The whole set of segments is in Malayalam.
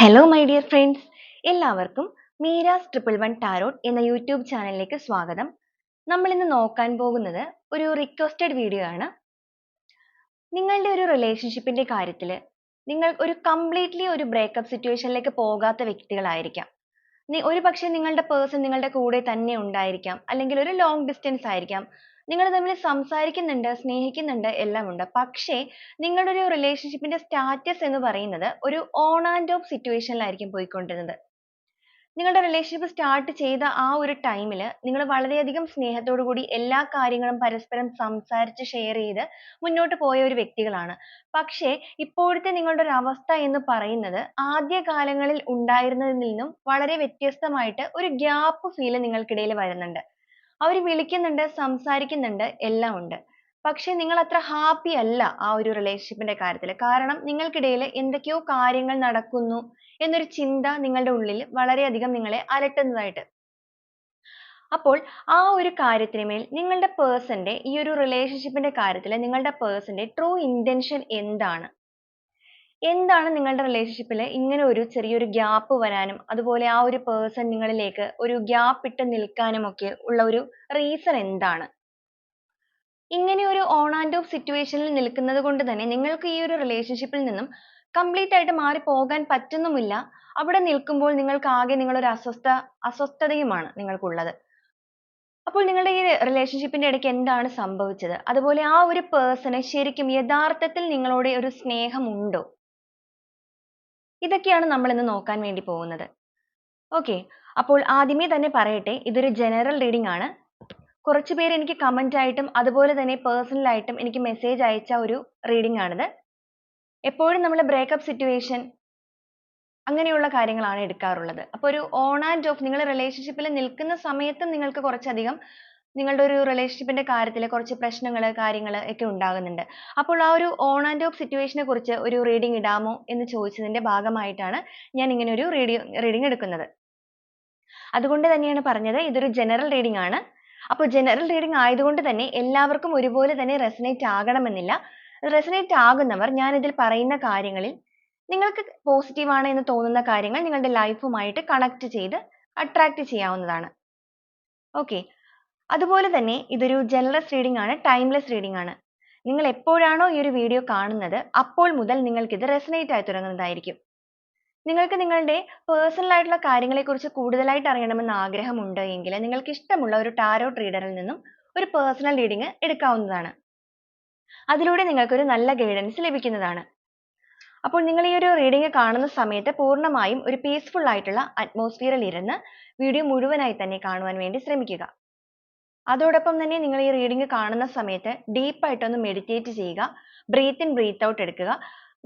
ഹലോ മൈ ഡിയർ ഫ്രണ്ട്സ്, എല്ലാവർക്കും മീരാസ് 111 ടാരോട്ട് എന്ന യൂട്യൂബ് ചാനലിലേക്ക് സ്വാഗതം. നമ്മൾ ഇന്ന് നോക്കാൻ പോകുന്നത് ഒരു റിക്വസ്റ്റഡ് വീഡിയോ ആണ്. നിങ്ങളുടെ ഒരു റിലേഷൻഷിപ്പിന്റെ കാര്യത്തിൽ നിങ്ങൾ ഒരു കംപ്ലീറ്റ്ലി ഒരു ബ്രേക്കപ്പ് സിറ്റുവേഷനിലേക്ക് പോകാത്ത വ്യക്തികളായിരിക്കാം. ഒരു പക്ഷേ നിങ്ങളുടെ പേഴ്സൺ നിങ്ങളുടെ കൂടെ തന്നെ ഉണ്ടായിരിക്കാം, അല്ലെങ്കിൽ ഒരു ലോങ് ഡിസ്റ്റൻസ് ആയിരിക്കാം. നിങ്ങൾ തമ്മിൽ സംസാരിക്കുന്നുണ്ട്, സ്നേഹിക്കുന്നുണ്ട്, എല്ലാം ഉണ്ട്. പക്ഷേ നിങ്ങളുടെ ഒരു റിലേഷൻഷിപ്പിന്റെ സ്റ്റാറ്റസ് എന്ന് പറയുന്നത് ഒരു ഓൺ ആൻഡ് ഓഫ് സിറ്റുവേഷനിലായിരിക്കും പോയിക്കൊണ്ടിരുന്നത്. നിങ്ങളുടെ റിലേഷൻഷിപ്പ് സ്റ്റാർട്ട് ചെയ്ത ആ ഒരു ടൈമിൽ നിങ്ങൾ വളരെയധികം സ്നേഹത്തോടു കൂടി എല്ലാ കാര്യങ്ങളും പരസ്പരം സംസാരിച്ച് ഷെയർ ചെയ്ത് മുന്നോട്ട് പോയ ഒരു വ്യക്തികളാണ്. പക്ഷേ ഇപ്പോഴത്തെ നിങ്ങളുടെ ഒരു അവസ്ഥ എന്ന് പറയുന്നത് ആദ്യ കാലങ്ങളിൽ ഉണ്ടായിരുന്നതിൽ നിന്നും വളരെ വ്യത്യസ്തമായിട്ട് ഒരു ഗ്യാപ്പ് ഫീൽ നിങ്ങൾക്കിടയിൽ വരുന്നുണ്ട്. അവർ വിളിക്കുന്നുണ്ട്, സംസാരിക്കുന്നുണ്ട്, എല്ലാം ഉണ്ട്. പക്ഷേ നിങ്ങൾ അത്ര ഹാപ്പി അല്ല ആ ഒരു റിലേഷൻഷിപ്പിന്റെ കാര്യത്തിൽ. കാരണം നിങ്ങൾക്കിടയിൽ എന്തൊക്കെയോ കാര്യങ്ങൾ നടക്കുന്നു എന്നൊരു ചിന്ത നിങ്ങളുടെ ഉള്ളിൽ വളരെയധികം നിങ്ങളെ അലട്ടുന്നതായിട്ട്. അപ്പോൾ ആ ഒരു കാര്യത്തിന് മേൽ നിങ്ങളുടെ പേഴ്സന്റെ ഈ ഒരു റിലേഷൻഷിപ്പിന്റെ കാര്യത്തിൽ നിങ്ങളുടെ പേഴ്സന്റെ ട്രൂ ഇന്റൻഷൻ എന്താണ്? എന്താണ് നിങ്ങളുടെ റിലേഷൻഷിപ്പിൽ ഇങ്ങനെ ഒരു ചെറിയൊരു ഗ്യാപ്പ് വരാനും അതുപോലെ ആ ഒരു പേഴ്സൺ നിങ്ങളിലേക്ക് ഒരു ഗ്യാപ്പ് ഇട്ട് നിൽക്കാനും ഒക്കെ ഉള്ള ഒരു റീസൺ എന്താണ്? ഇങ്ങനെ ഒരു ഓൺ ആൻഡ് ഓഫ് സിറ്റുവേഷനിൽ നിൽക്കുന്നത് കൊണ്ട് തന്നെ നിങ്ങൾക്ക് ഈ ഒരു റിലേഷൻഷിപ്പിൽ നിന്നും കംപ്ലീറ്റ് ആയിട്ട് മാറി പോകാൻ പറ്റുന്നുമില്ല. അവിടെ നിൽക്കുമ്പോൾ നിങ്ങൾക്ക് ആകെ നിങ്ങളൊരു അസ്വസ്ഥതയുമാണ് നിങ്ങൾക്കുള്ളത്. അപ്പോൾ നിങ്ങളുടെ ഈ റിലേഷൻഷിപ്പിന്റെ ഇടയ്ക്ക് എന്താണ് സംഭവിച്ചത്? അതുപോലെ ആ ഒരു പേഴ്സണ് ശരിക്കും യഥാർത്ഥത്തിൽ നിങ്ങളോട് ഒരു സ്നേഹമുണ്ടോ? ഇതൊക്കെയാണ് നമ്മൾ ഇന്ന് നോക്കാൻ വേണ്ടി പോകുന്നത്. ഓക്കെ, അപ്പോൾ ആദ്യമേ തന്നെ പറയട്ടെ, ഇതൊരു ജനറൽ റീഡിംഗ് ആണ്. കുറച്ച് പേര് എനിക്ക് കമന്റ് ആയിട്ടും അതുപോലെ തന്നെ പേഴ്സണൽ ആയിട്ടും എനിക്ക് മെസ്സേജ് അയച്ച ഒരു റീഡിംഗ് ആണിത്. എപ്പോഴും നമ്മൾ ബ്രേക്കപ്പ് സിറ്റുവേഷൻ അങ്ങനെയുള്ള കാര്യങ്ങളാണ് എടുക്കാറുള്ളത്. അപ്പോൾ ഒരു ഓൺ ആൻഡ് ഓഫ് നിങ്ങൾ റിലേഷൻഷിപ്പിൽ നിൽക്കുന്ന സമയത്തും നിങ്ങൾക്ക് കുറച്ചധികം നിങ്ങളുടെ ഒരു റിലേഷൻഷിപ്പിന്റെ കാര്യത്തിൽ കുറച്ച് പ്രശ്നങ്ങൾ കാര്യങ്ങൾ ഒക്കെ ഉണ്ടാകുന്നുണ്ട്. അപ്പോൾ ആ ഒരു ഓൺ ആൻഡ് ഓഫ് സിറ്റുവേഷനെ കുറിച്ച് ഒരു റീഡിംഗ് ഇടാമോ എന്ന് ചോദിച്ചതിന്റെ ഭാഗമായിട്ടാണ് ഞാൻ ഇങ്ങനെ ഒരു റീഡിംഗ് എടുക്കുന്നത്. അതുകൊണ്ട് തന്നെയാണ് പറഞ്ഞത് ഇതൊരു ജനറൽ റീഡിംഗ് ആണ്. അപ്പോൾ ജനറൽ റീഡിംഗ് ആയതുകൊണ്ട് തന്നെ എല്ലാവർക്കും ഒരുപോലെ തന്നെ റെസനേറ്റ് ആകണമെന്നില്ല. റെസനേറ്റ് ആകുന്നവർ ഞാൻ ഇതിൽ പറയുന്ന കാര്യങ്ങളിൽ നിങ്ങൾക്ക് പോസിറ്റീവ് ആണ് എന്ന് തോന്നുന്ന കാര്യങ്ങൾ നിങ്ങളുടെ ലൈഫുമായിട്ട് കണക്ട് ചെയ്ത് അട്രാക്ട് ചെയ്യാവുന്നതാണ്. ഓക്കെ, അതുപോലെ തന്നെ ഇതൊരു ജനറൽ റീഡിംഗ് ആണ്, ടൈംലെസ് റീഡിംഗ് ആണ്. നിങ്ങൾ എപ്പോഴാണോ ഈ ഒരു വീഡിയോ കാണുന്നത് അപ്പോൾ മുതൽ നിങ്ങൾക്ക് ഇത് റെസനേറ്റ് ആയി തുടങ്ങുന്നതായിരിക്കും. നിങ്ങൾക്ക് നിങ്ങളുടെ പേഴ്സണൽ ആയിട്ടുള്ള കാര്യങ്ങളെക്കുറിച്ച് കൂടുതലായിട്ട് അറിയണമെന്ന് ആഗ്രഹമുണ്ട് എങ്കിൽ നിങ്ങൾക്ക് ഇഷ്ടമുള്ള ഒരു ടാരോട്ട് റീഡറിൽ നിന്നും ഒരു പേഴ്സണൽ റീഡിംഗ് എടുക്കാവുന്നതാണ്. അതിലൂടെ നിങ്ങൾക്ക് ഒരു നല്ല ഗൈഡൻസ് ലഭിക്കുന്നതാണ്. അപ്പോൾ നിങ്ങൾ ഈ ഒരു റീഡിംഗ് കാണുന്ന സമയത്ത് പൂർണ്ണമായും ഒരു പീസ്ഫുൾ ആയിട്ടുള്ള അറ്റ്മോസ്ഫിയറിൽ ഇരുന്ന് വീഡിയോ മുഴുവനായി തന്നെ കാണുവാൻ വേണ്ടി ശ്രമിക്കുക. അതോടൊപ്പം തന്നെ നിങ്ങൾ ഈ റീഡിംഗ് കാണുന്ന സമയത്ത് ഡീപ്പായിട്ടൊന്ന് മെഡിറ്റേറ്റ് ചെയ്യുക, ബ്രീത്ത് ഇൻ ബ്രീത്ത് ഔട്ട് എടുക്കുക.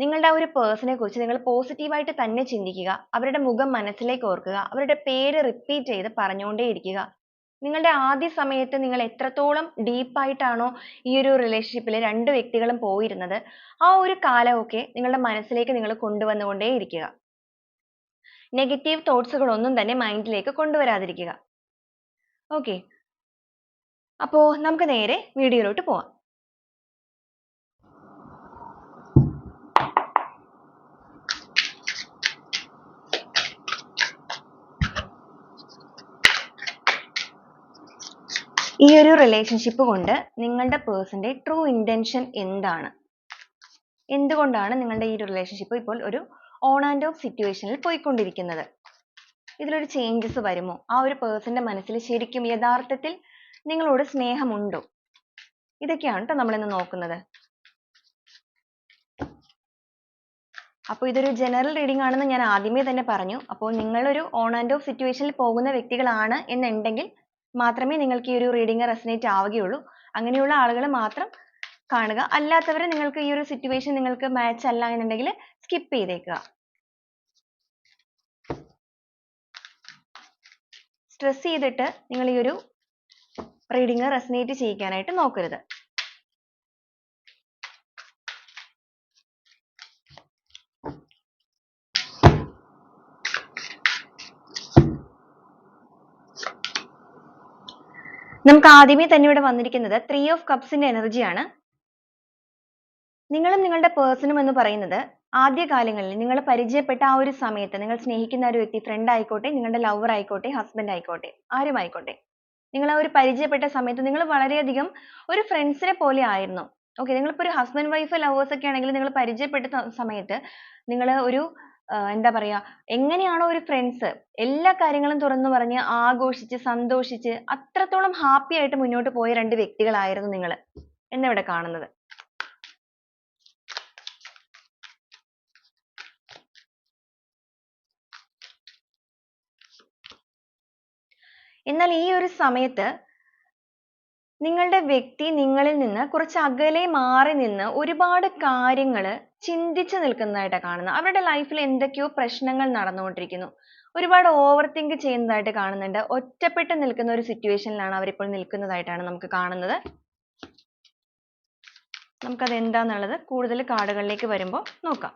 നിങ്ങളുടെ ആ ഒരു പേഴ്സണെ കുറിച്ച് നിങ്ങൾ പോസിറ്റീവായിട്ട് തന്നെ ചിന്തിക്കുക, അവരുടെ മുഖം മനസ്സിലേക്ക് ഓർക്കുക, അവരുടെ പേര് റിപ്പീറ്റ് ചെയ്ത് പറഞ്ഞുകൊണ്ടേയിരിക്കുക. നിങ്ങളുടെ ആദ്യ സമയത്ത് നിങ്ങൾ എത്രത്തോളം ഡീപ്പായിട്ടാണോ ഈ ഒരു റിലേഷൻഷിപ്പിൽ രണ്ട് വ്യക്തികളും പോയിരുന്നത് ആ ഒരു കാലമൊക്കെ നിങ്ങളുടെ മനസ്സിലേക്ക് നിങ്ങൾ കൊണ്ടുവന്നുകൊണ്ടേയിരിക്കുക. നെഗറ്റീവ് തോട്ട്സുകളൊന്നും തന്നെ മൈൻഡിലേക്ക് കൊണ്ടുവരാതിരിക്കുക. ഓക്കെ, അപ്പോൾ നമുക്ക് നേരെ വീഡിയോയിലോട്ട് പോവാം. ഈ ഒരു റിലേഷൻഷിപ്പ് കൊണ്ട് നിങ്ങളുടെ പേഴ്സന്റെ ട്രൂ ഇന്റൻഷൻ എന്താണ്? എന്തുകൊണ്ടാണ് നിങ്ങളുടെ ഈ ഒരു റിലേഷൻഷിപ്പ് ഇപ്പോൾ ഒരു ഓൺ ആൻഡ് ഓഫ് സിറ്റുവേഷനിൽ പോയിക്കൊണ്ടിരിക്കുന്നത്? ഇതിലൊരു ചേഞ്ചസ് വരുമോ? ആ ഒരു പേഴ്സന്റെ മനസ്സിൽ ശരിക്കും യഥാർത്ഥത്തിൽ നിങ്ങളോട് സ്നേഹമുണ്ടോ? ഇതൊക്കെയാണ് ട്ടോ നമ്മൾ ഇന്ന് നോക്കുന്നത്. അപ്പോൾ ഇതൊരു ജനറൽ റീഡിംഗ് ആണെന്ന് ഞാൻ ആദ്യമേ തന്നെ പറഞ്ഞു. അപ്പോൾ നിങ്ങളൊരു ഓൺ ആൻഡ് ഓഫ് സിറ്റുവേഷനിൽ പോകുന്ന വ്യക്തികളാണ് എന്നുണ്ടെങ്കിൽ മാത്രമേ നിങ്ങൾക്ക് ഈ ഒരു റീഡിംഗ് റെസനേറ്റ് ആവുകയുള്ളൂ. അങ്ങനെയുള്ള ആളുകൾ മാത്രം കാണുക. അല്ലാത്തവർ നിങ്ങൾക്ക് ഈ ഒരു സിറ്റുവേഷൻ നിങ്ങൾക്ക് മാച്ച് അല്ല എന്നുണ്ടെങ്കിൽ സ്കിപ്പ് ചെയ്തേക്കുക. സ്ട്രെസ് ചെയ്തിട്ട് നിങ്ങൾ ഈ ഒരു റീഡിംഗ് റെസനേറ്റ് ചെയ്യിക്കാനായിട്ട് നോക്കരുത്. നമുക്ക് ആദ്യമേ തന്നെ ഇവിടെ വന്നിരിക്കുന്നത് 3 ഓഫ് കപ്സിന്റെ എനർജിയാണ്. നിങ്ങളും നിങ്ങളുടെ പേഴ്സണും എന്ന് പറയുന്നത് ആദ്യ കാലങ്ങളിൽ നിങ്ങൾ പരിചയപ്പെട്ട ആ ഒരു സമയത്ത് നിങ്ങൾ സ്നേഹിക്കുന്ന ഒരു വ്യക്തി ഫ്രണ്ട് ആയിക്കോട്ടെ, നിങ്ങളുടെ ലവർ ആയിക്കോട്ടെ, ഹസ്ബൻഡ് ആയിക്കോട്ടെ, ആരും ആയിക്കോട്ടെ, നിങ്ങൾ ആ ഒരു പരിചയപ്പെട്ട സമയത്ത് നിങ്ങൾ വളരെയധികം ഒരു ഫ്രണ്ട്സിനെ പോലെ ആയിരുന്നു. ഓക്കെ, നിങ്ങളിപ്പോൾ ഒരു ഹസ്ബൻഡ് വൈഫ് ലവേഴ്സ് ഒക്കെ ആണെങ്കിൽ നിങ്ങൾ പരിചയപ്പെട്ട സമയത്ത് നിങ്ങൾ ഒരു എന്താ പറയാ, എങ്ങനെയാണോ ഒരു ഫ്രണ്ട്സ് എല്ലാ കാര്യങ്ങളും തുറന്നു പറഞ്ഞ് ആഘോഷിച്ച് സന്തോഷിച്ച് അത്രത്തോളം ഹാപ്പി ആയിട്ട് മുന്നോട്ട് പോയ രണ്ട് വ്യക്തികളായിരുന്നു നിങ്ങൾ എന്നിവിടെ കാണുന്നത്. എന്നാൽ ഈ ഒരു സമയത്ത് നിങ്ങളുടെ വ്യക്തി നിങ്ങളിൽ നിന്ന് കുറച്ച് അകലെ മാറി നിന്ന് ഒരുപാട് കാര്യങ്ങൾ ചിന്തിച്ചു നിൽക്കുന്നതായിട്ടാണ് കാണുന്നത്. അവരുടെ ലൈഫിൽ എന്തൊക്കെയോ പ്രശ്നങ്ങൾ നടന്നുകൊണ്ടിരിക്കുന്നു. ഒരുപാട് ഓവർ തിങ്ക് ചെയ്യുന്നതായിട്ട് കാണുന്നുണ്ട്. ഒറ്റപ്പെട്ട് നിൽക്കുന്ന ഒരു സിറ്റുവേഷനിലാണ് അവരിപ്പോൾ നിൽക്കുന്നതായിട്ടാണ് നമുക്ക് കാണുന്നത്. നമുക്കത് എന്താന്നുള്ളത് കൂടുതൽ കാർഡുകളിലേക്ക് വരുമ്പോൾ നോക്കാം.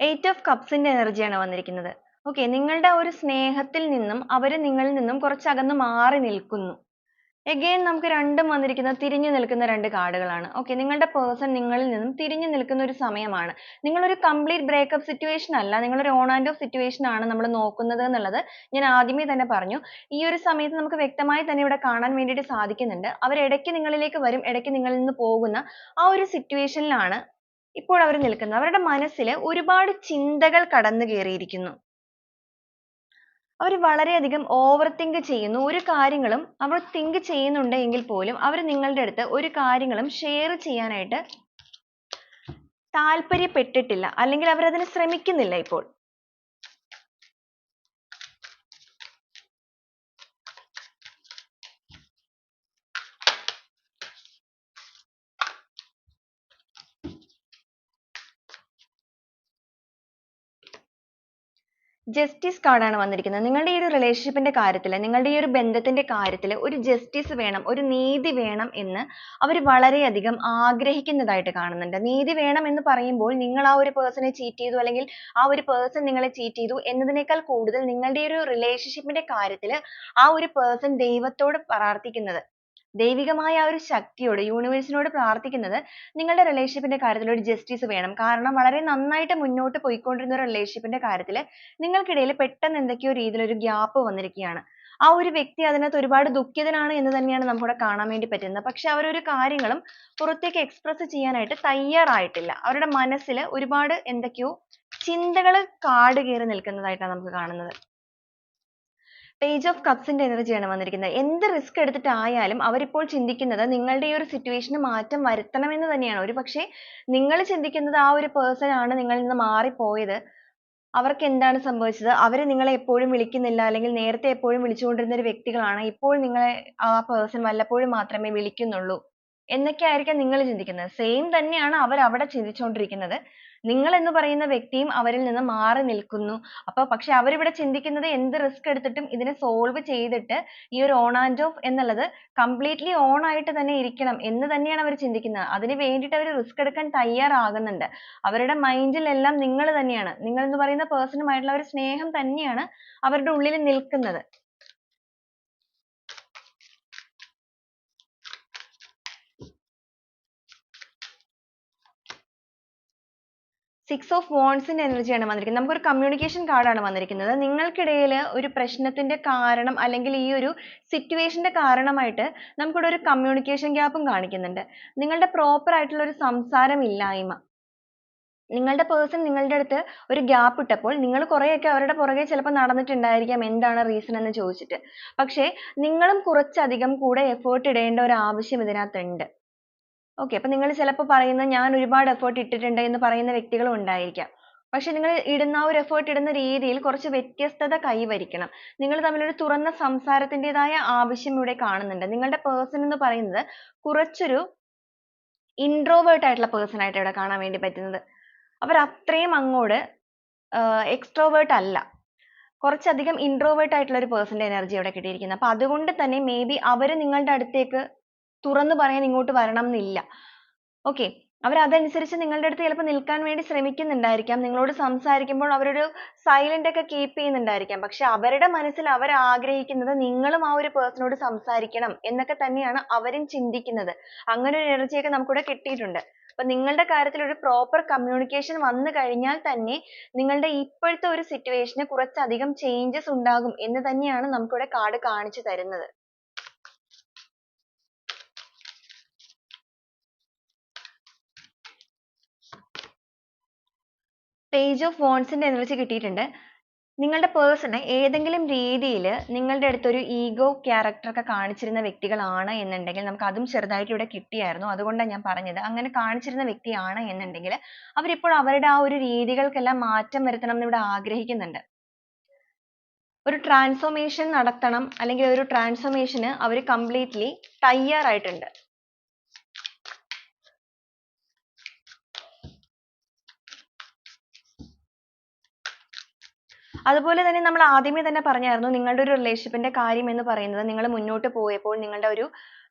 എയ്റ്റ് ഓഫ് കപ്സിന്റെ എനർജിയാണ് വന്നിരിക്കുന്നത്. ഓക്കെ, നിങ്ങളുടെ ഒരു സ്നേഹത്തിൽ നിന്നും അവർ നിങ്ങളിൽ നിന്നും കുറച്ച് അകന്ന് മാറി നിൽക്കുന്നു. എഗെയിൻ നമുക്ക് രണ്ടും വന്നിരിക്കുന്നത് തിരിഞ്ഞു നിൽക്കുന്ന രണ്ട് കാർഡുകളാണ്. ഓക്കെ, നിങ്ങളുടെ പേഴ്സൺ നിങ്ങളിൽ നിന്നും തിരിഞ്ഞു നിൽക്കുന്ന ഒരു സമയമാണ്. നിങ്ങളൊരു കംപ്ലീറ്റ് ബ്രേക്കപ്പ് സിറ്റുവേഷൻ അല്ല, നിങ്ങളൊരു ഓൺ ആൻഡ് ഓഫ് സിറ്റുവേഷൻ ആണ് നമ്മൾ നോക്കുന്നത് എന്നുള്ളത് ഞാൻ ആദ്യമേ തന്നെ പറഞ്ഞു. ഈ ഒരു സമയത്ത് നമുക്ക് വ്യക്തമായി തന്നെ ഇവിടെ കാണാൻ വേണ്ടിയിട്ട് സാധിക്കുന്നുണ്ട്. അവർ ഇടയ്ക്ക് നിങ്ങളിലേക്ക് വരും, ഇടയ്ക്ക് നിങ്ങളിൽ നിന്ന് പോകുന്ന ആ ഒരു സിറ്റുവേഷനിലാണ് ഇപ്പോൾ അവർ നിൽക്കുന്നത്. അവരുടെ മനസ്സിൽ ഒരുപാട് ചിന്തകൾ കടന്നു കയറിയിരിക്കുന്നു. അവർ വളരെയധികം ഓവർ തിങ്ക് ചെയ്യുന്നു. ഒരു കാര്യങ്ങളും അവർ തിങ്ക് ചെയ്യുന്നുണ്ട് എങ്കിൽ പോലും അവർ നിങ്ങളുടെ അടുത്ത് ഒരു കാര്യങ്ങളും ഷെയർ ചെയ്യാനായിട്ട് താല്പര്യപ്പെട്ടിട്ടില്ല, അല്ലെങ്കിൽ അവർ അതിന് ശ്രമിക്കുന്നില്ല ഇപ്പോൾ. ജസ്റ്റിസ് കാർഡാണ് വന്നിരിക്കുന്നത്. നിങ്ങളുടെ ഈ ഒരു റിലേഷൻഷിപ്പിന്റെ കാര്യത്തിൽ, നിങ്ങളുടെ ഈ ഒരു ബന്ധത്തിന്റെ കാര്യത്തിൽ ഒരു ജസ്റ്റിസ് വേണം, ഒരു നീതി വേണം എന്ന് അവർ വളരെയധികം ആഗ്രഹിക്കുന്നതായിട്ട് കാണുന്നുണ്ട്. നീതി വേണം എന്ന് പറയുമ്പോൾ നിങ്ങൾ ആ ഒരു പേഴ്സണെ ചീറ്റ് ചെയ്തു, അല്ലെങ്കിൽ ആ ഒരു പേഴ്സൺ നിങ്ങളെ ചീറ്റ് ചെയ്തു എന്നതിനേക്കാൾ കൂടുതൽ നിങ്ങളുടെ ഈ ഒരു റിലേഷൻഷിപ്പിന്റെ കാര്യത്തിൽ ആ ഒരു പേഴ്സൺ ദൈവത്തോട് പ്രാർത്ഥിക്കുന്നത്, ദൈവികമായ ആ ഒരു ശക്തിയോട്, യൂണിവേഴ്സിനോട് പ്രാർത്ഥിക്കുന്നത് നിങ്ങളുടെ റിലേഷൻഷിപ്പിന്റെ കാര്യത്തിൽ ഒരു ജസ്റ്റിസ് വേണം. കാരണം വളരെ നന്നായിട്ട് മുന്നോട്ട് പോയിക്കൊണ്ടിരുന്ന ഒരു റിലേഷൻഷിപ്പിന്റെ കാര്യത്തിൽ നിങ്ങൾക്കിടയിൽ പെട്ടെന്ന് എന്തൊക്കെയോ രീതിയിൽ ഒരു ഗ്യാപ്പ് വന്നിരിക്കുകയാണ്. ആ ഒരു വ്യക്തി അതിനകത്ത് ഒരുപാട് ദുഃഖിതനാണ് എന്ന് തന്നെയാണ് നമുക്കിവിടെ കാണാൻ വേണ്ടി പറ്റുന്നത്. പക്ഷെ അവരൊരു കാര്യങ്ങളും പുറത്തേക്ക് എക്സ്പ്രസ് ചെയ്യാനായിട്ട് തയ്യാറായിട്ടില്ല. അവരുടെ മനസ്സിൽ ഒരുപാട് എന്തൊക്കെയോ ചിന്തകൾ കാട് കയറി നിൽക്കുന്നതായിട്ടാണ് നമുക്ക് കാണുന്നത്. പേജ് ഓഫ് കപ്സിന്റെ എനർജിയാണ് വന്നിരിക്കുന്നത്. എന്ത് റിസ്ക് എടുത്തിട്ടായാലും അവരിപ്പോൾ ചിന്തിക്കുന്നത് നിങ്ങളുടെ ഈ ഒരു സിറ്റുവേഷന് മാറ്റം വരുത്തണമെന്ന് തന്നെയാണ്. ഒരുപക്ഷെ നിങ്ങൾ ചിന്തിക്കുന്നത് ആ ഒരു പേഴ്സൺ ആണ് നിങ്ങളിൽ നിന്ന് മാറിപ്പോയത്, അവർക്ക് എന്താണ് സംഭവിച്ചത്, അവർ നിങ്ങളെ എപ്പോഴും വിളിക്കുന്നില്ല, അല്ലെങ്കിൽ നേരത്തെ എപ്പോഴും വിളിച്ചുകൊണ്ടിരുന്ന ഒരു വ്യക്തികളാണ്, ഇപ്പോൾ നിങ്ങളെ ആ പേഴ്സൺ വല്ലപ്പോഴും മാത്രമേ വിളിക്കുന്നുള്ളൂ എന്നൊക്കെ ആയിരിക്കാം നിങ്ങൾ ചിന്തിക്കുന്നത്. സെയിം തന്നെയാണ് അവർ അവിടെ ചിന്തിച്ചുകൊണ്ടിരിക്കുന്നത്. നിങ്ങൾ എന്ന് പറയുന്ന വ്യക്തിയും അവരിൽ നിന്ന് മാറി നിൽക്കുന്നു. പക്ഷെ അവരിവിടെ ചിന്തിക്കുന്നത് എന്ത് റിസ്ക് എടുത്തിട്ടും ഇതിനെ സോൾവ് ചെയ്തിട്ട് ഈ ഒരു ഓൺ ആൻഡ് ഓഫ് എന്നുള്ളത് കംപ്ലീറ്റ്ലി ഓൺ ആയിട്ട് തന്നെ ഇരിക്കണം എന്ന് തന്നെയാണ് അവർ ചിന്തിക്കുന്നത്. അതിന് വേണ്ടിയിട്ട് അവർ റിസ്ക് എടുക്കാൻ തയ്യാറാകുന്നുണ്ട്. അവരുടെ മൈൻഡിൽ എല്ലാം നിങ്ങൾ തന്നെയാണ്, നിങ്ങൾ എന്ന് പറയുന്ന പേഴ്സണുമായിട്ടുള്ള ഒരു സ്നേഹം തന്നെയാണ് അവരുടെ ഉള്ളിൽ നിൽക്കുന്നത്. സിക്സ് ഓഫ് വാണ്ട്സിന്റെ എനർജിയാണ് വന്നിരിക്കുന്നത്. നമുക്കൊരു കമ്മ്യൂണിക്കേഷൻ കാർഡാണ് വന്നിരിക്കുന്നത്. നിങ്ങൾക്കിടയിൽ ഒരു പ്രശ്നത്തിന്റെ കാരണം, അല്ലെങ്കിൽ ഈ ഒരു സിറ്റുവേഷന്റെ കാരണമായിട്ട് നമുക്കിവിടെ ഒരു കമ്മ്യൂണിക്കേഷൻ ഗ്യാപ്പും കാണിക്കുന്നുണ്ട്. നിങ്ങളുടെ പ്രോപ്പർ ആയിട്ടുള്ള ഒരു സംസാരം ഇല്ലായ്മ. നിങ്ങളുടെ പേഴ്സൺ നിങ്ങളുടെ അടുത്ത് ഒരു ഗ്യാപ്പ് ഇട്ടപ്പോൾ നിങ്ങൾ കുറെയൊക്കെ അവരുടെ പുറകെ ചിലപ്പോൾ നടന്നിട്ടുണ്ടായിരിക്കാം, എന്താണ് റീസൺ എന്ന് ചോദിച്ചിട്ട്. പക്ഷേ നിങ്ങളും കുറച്ചധികം കൂടെ എഫേർട്ട് ഇടേണ്ട ഒരു ആവശ്യം ഇതിനകത്തുണ്ട്. ഓക്കെ, അപ്പൊ നിങ്ങൾ ചിലപ്പോൾ പറയുന്നത് ഞാൻ ഒരുപാട് എഫേർട്ട് ഇട്ടിട്ടുണ്ട് എന്ന് പറയുന്ന വ്യക്തികളും ഉണ്ടായിരിക്കാം. പക്ഷെ നിങ്ങൾ ഇടുന്ന ആ ഒരു എഫേർട്ട് ഇടുന്ന രീതിയിൽ കുറച്ച് വ്യത്യസ്തത കൈവരിക്കണം. നിങ്ങൾ തമ്മിലൊരു തുറന്ന സംസാരത്തിൻ്റെതായ ആവശ്യം ഇവിടെ കാണുന്നുണ്ട്. നിങ്ങളുടെ പേഴ്സൺ എന്ന് പറയുന്നത് കുറച്ചൊരു ഇൻട്രോവേർട്ട് ആയിട്ടുള്ള പേഴ്സൺ ആയിട്ട് ഇവിടെ കാണാൻ വേണ്ടി പറ്റുന്നത്. അവർ അത്രയും അങ്ങോട്ട് എക്സ്ട്രോവേർട്ട് അല്ല, കുറച്ചധികം ഇൻട്രോവേർട്ട് ആയിട്ടുള്ള ഒരു പേഴ്സന്റെ എനർജി ഇവിടെ കിട്ടിയിരിക്കുന്നത്. അപ്പൊ അതുകൊണ്ട് തന്നെ മേ ബി അവർ നിങ്ങളുടെ അടുത്തേക്ക് തുറന്നു പറയാൻ ഇങ്ങോട്ട് വരണം എന്നില്ല. ഓക്കെ, അവർ അതനുസരിച്ച് നിങ്ങളുടെ അടുത്ത് ചിലപ്പോൾ നിൽക്കാൻ വേണ്ടി ശ്രമിക്കുന്നുണ്ടായിരിക്കാം. നിങ്ങളോട് സംസാരിക്കുമ്പോൾ അവരൊരു സൈലന്റ് ഒക്കെ കീപ്പ് ചെയ്യുന്നുണ്ടായിരിക്കാം. പക്ഷെ അവരുടെ മനസ്സിൽ അവർ ആഗ്രഹിക്കുന്നത് നിങ്ങളും ആ ഒരു പേഴ്സണോട് സംസാരിക്കണം എന്നൊക്കെ തന്നെയാണ് അവരും ചിന്തിക്കുന്നത്. അങ്ങനെ ഒരു എനർജിയൊക്കെ നമുക്കിവിടെ കിട്ടിയിട്ടുണ്ട്. അപ്പൊ നിങ്ങളുടെ കാര്യത്തിൽ ഒരു പ്രോപ്പർ കമ്മ്യൂണിക്കേഷൻ വന്നു കഴിഞ്ഞാൽ തന്നെ നിങ്ങളുടെ ഇപ്പോഴത്തെ ഒരു സിറ്റുവേഷന് കുറച്ചധികം ചേഞ്ചസ് ഉണ്ടാകും എന്ന് തന്നെയാണ് നമുക്കിവിടെ കാർഡ് കാണിച്ചു തരുന്നത്. പേജ് ഓഫ് വാണ്ട്സിന്റെ എനർജി കിട്ടിയിട്ടുണ്ട്. നിങ്ങളുടെ പേഴ്സണ് ഏതെങ്കിലും രീതിയിൽ നിങ്ങളുടെ അടുത്തൊരു ഈഗോ ക്യാരക്ടർ ഒക്കെ കാണിച്ചിരുന്ന വ്യക്തികളാണ് എന്നുണ്ടെങ്കിൽ നമുക്ക് അതും ചെറുതായിട്ട് ഇവിടെ കിട്ടിയായിരുന്നു. അതുകൊണ്ടാണ് ഞാൻ പറഞ്ഞത്. അങ്ങനെ കാണിച്ചിരുന്ന വ്യക്തിയാണ് എന്നുണ്ടെങ്കിൽ അവരിപ്പോൾ അവരുടെ ആ ഒരു രീതികൾക്കെല്ലാം മാറ്റം വരുത്തണം എന്ന് ഇവിടെ ആഗ്രഹിക്കുന്നുണ്ട്. ഒരു ട്രാൻസ്ഫോർമേഷൻ നടത്തണം അല്ലെങ്കിൽ ഒരു ട്രാൻസ്ഫോർമേഷന് അവർ കംപ്ലീറ്റ്ലി തയ്യാറായിട്ടുണ്ട്. അതുപോലെ തന്നെ നമ്മൾ ആദ്യമേ തന്നെ പറഞ്ഞായിരുന്നു നിങ്ങളുടെ ഒരു റിലേഷൻഷിപ്പിന്റെ കാര്യം എന്ന് പറയുന്നത് നിങ്ങൾ മുന്നോട്ട് പോയപ്പോൾ നിങ്ങളുടെ ഒരു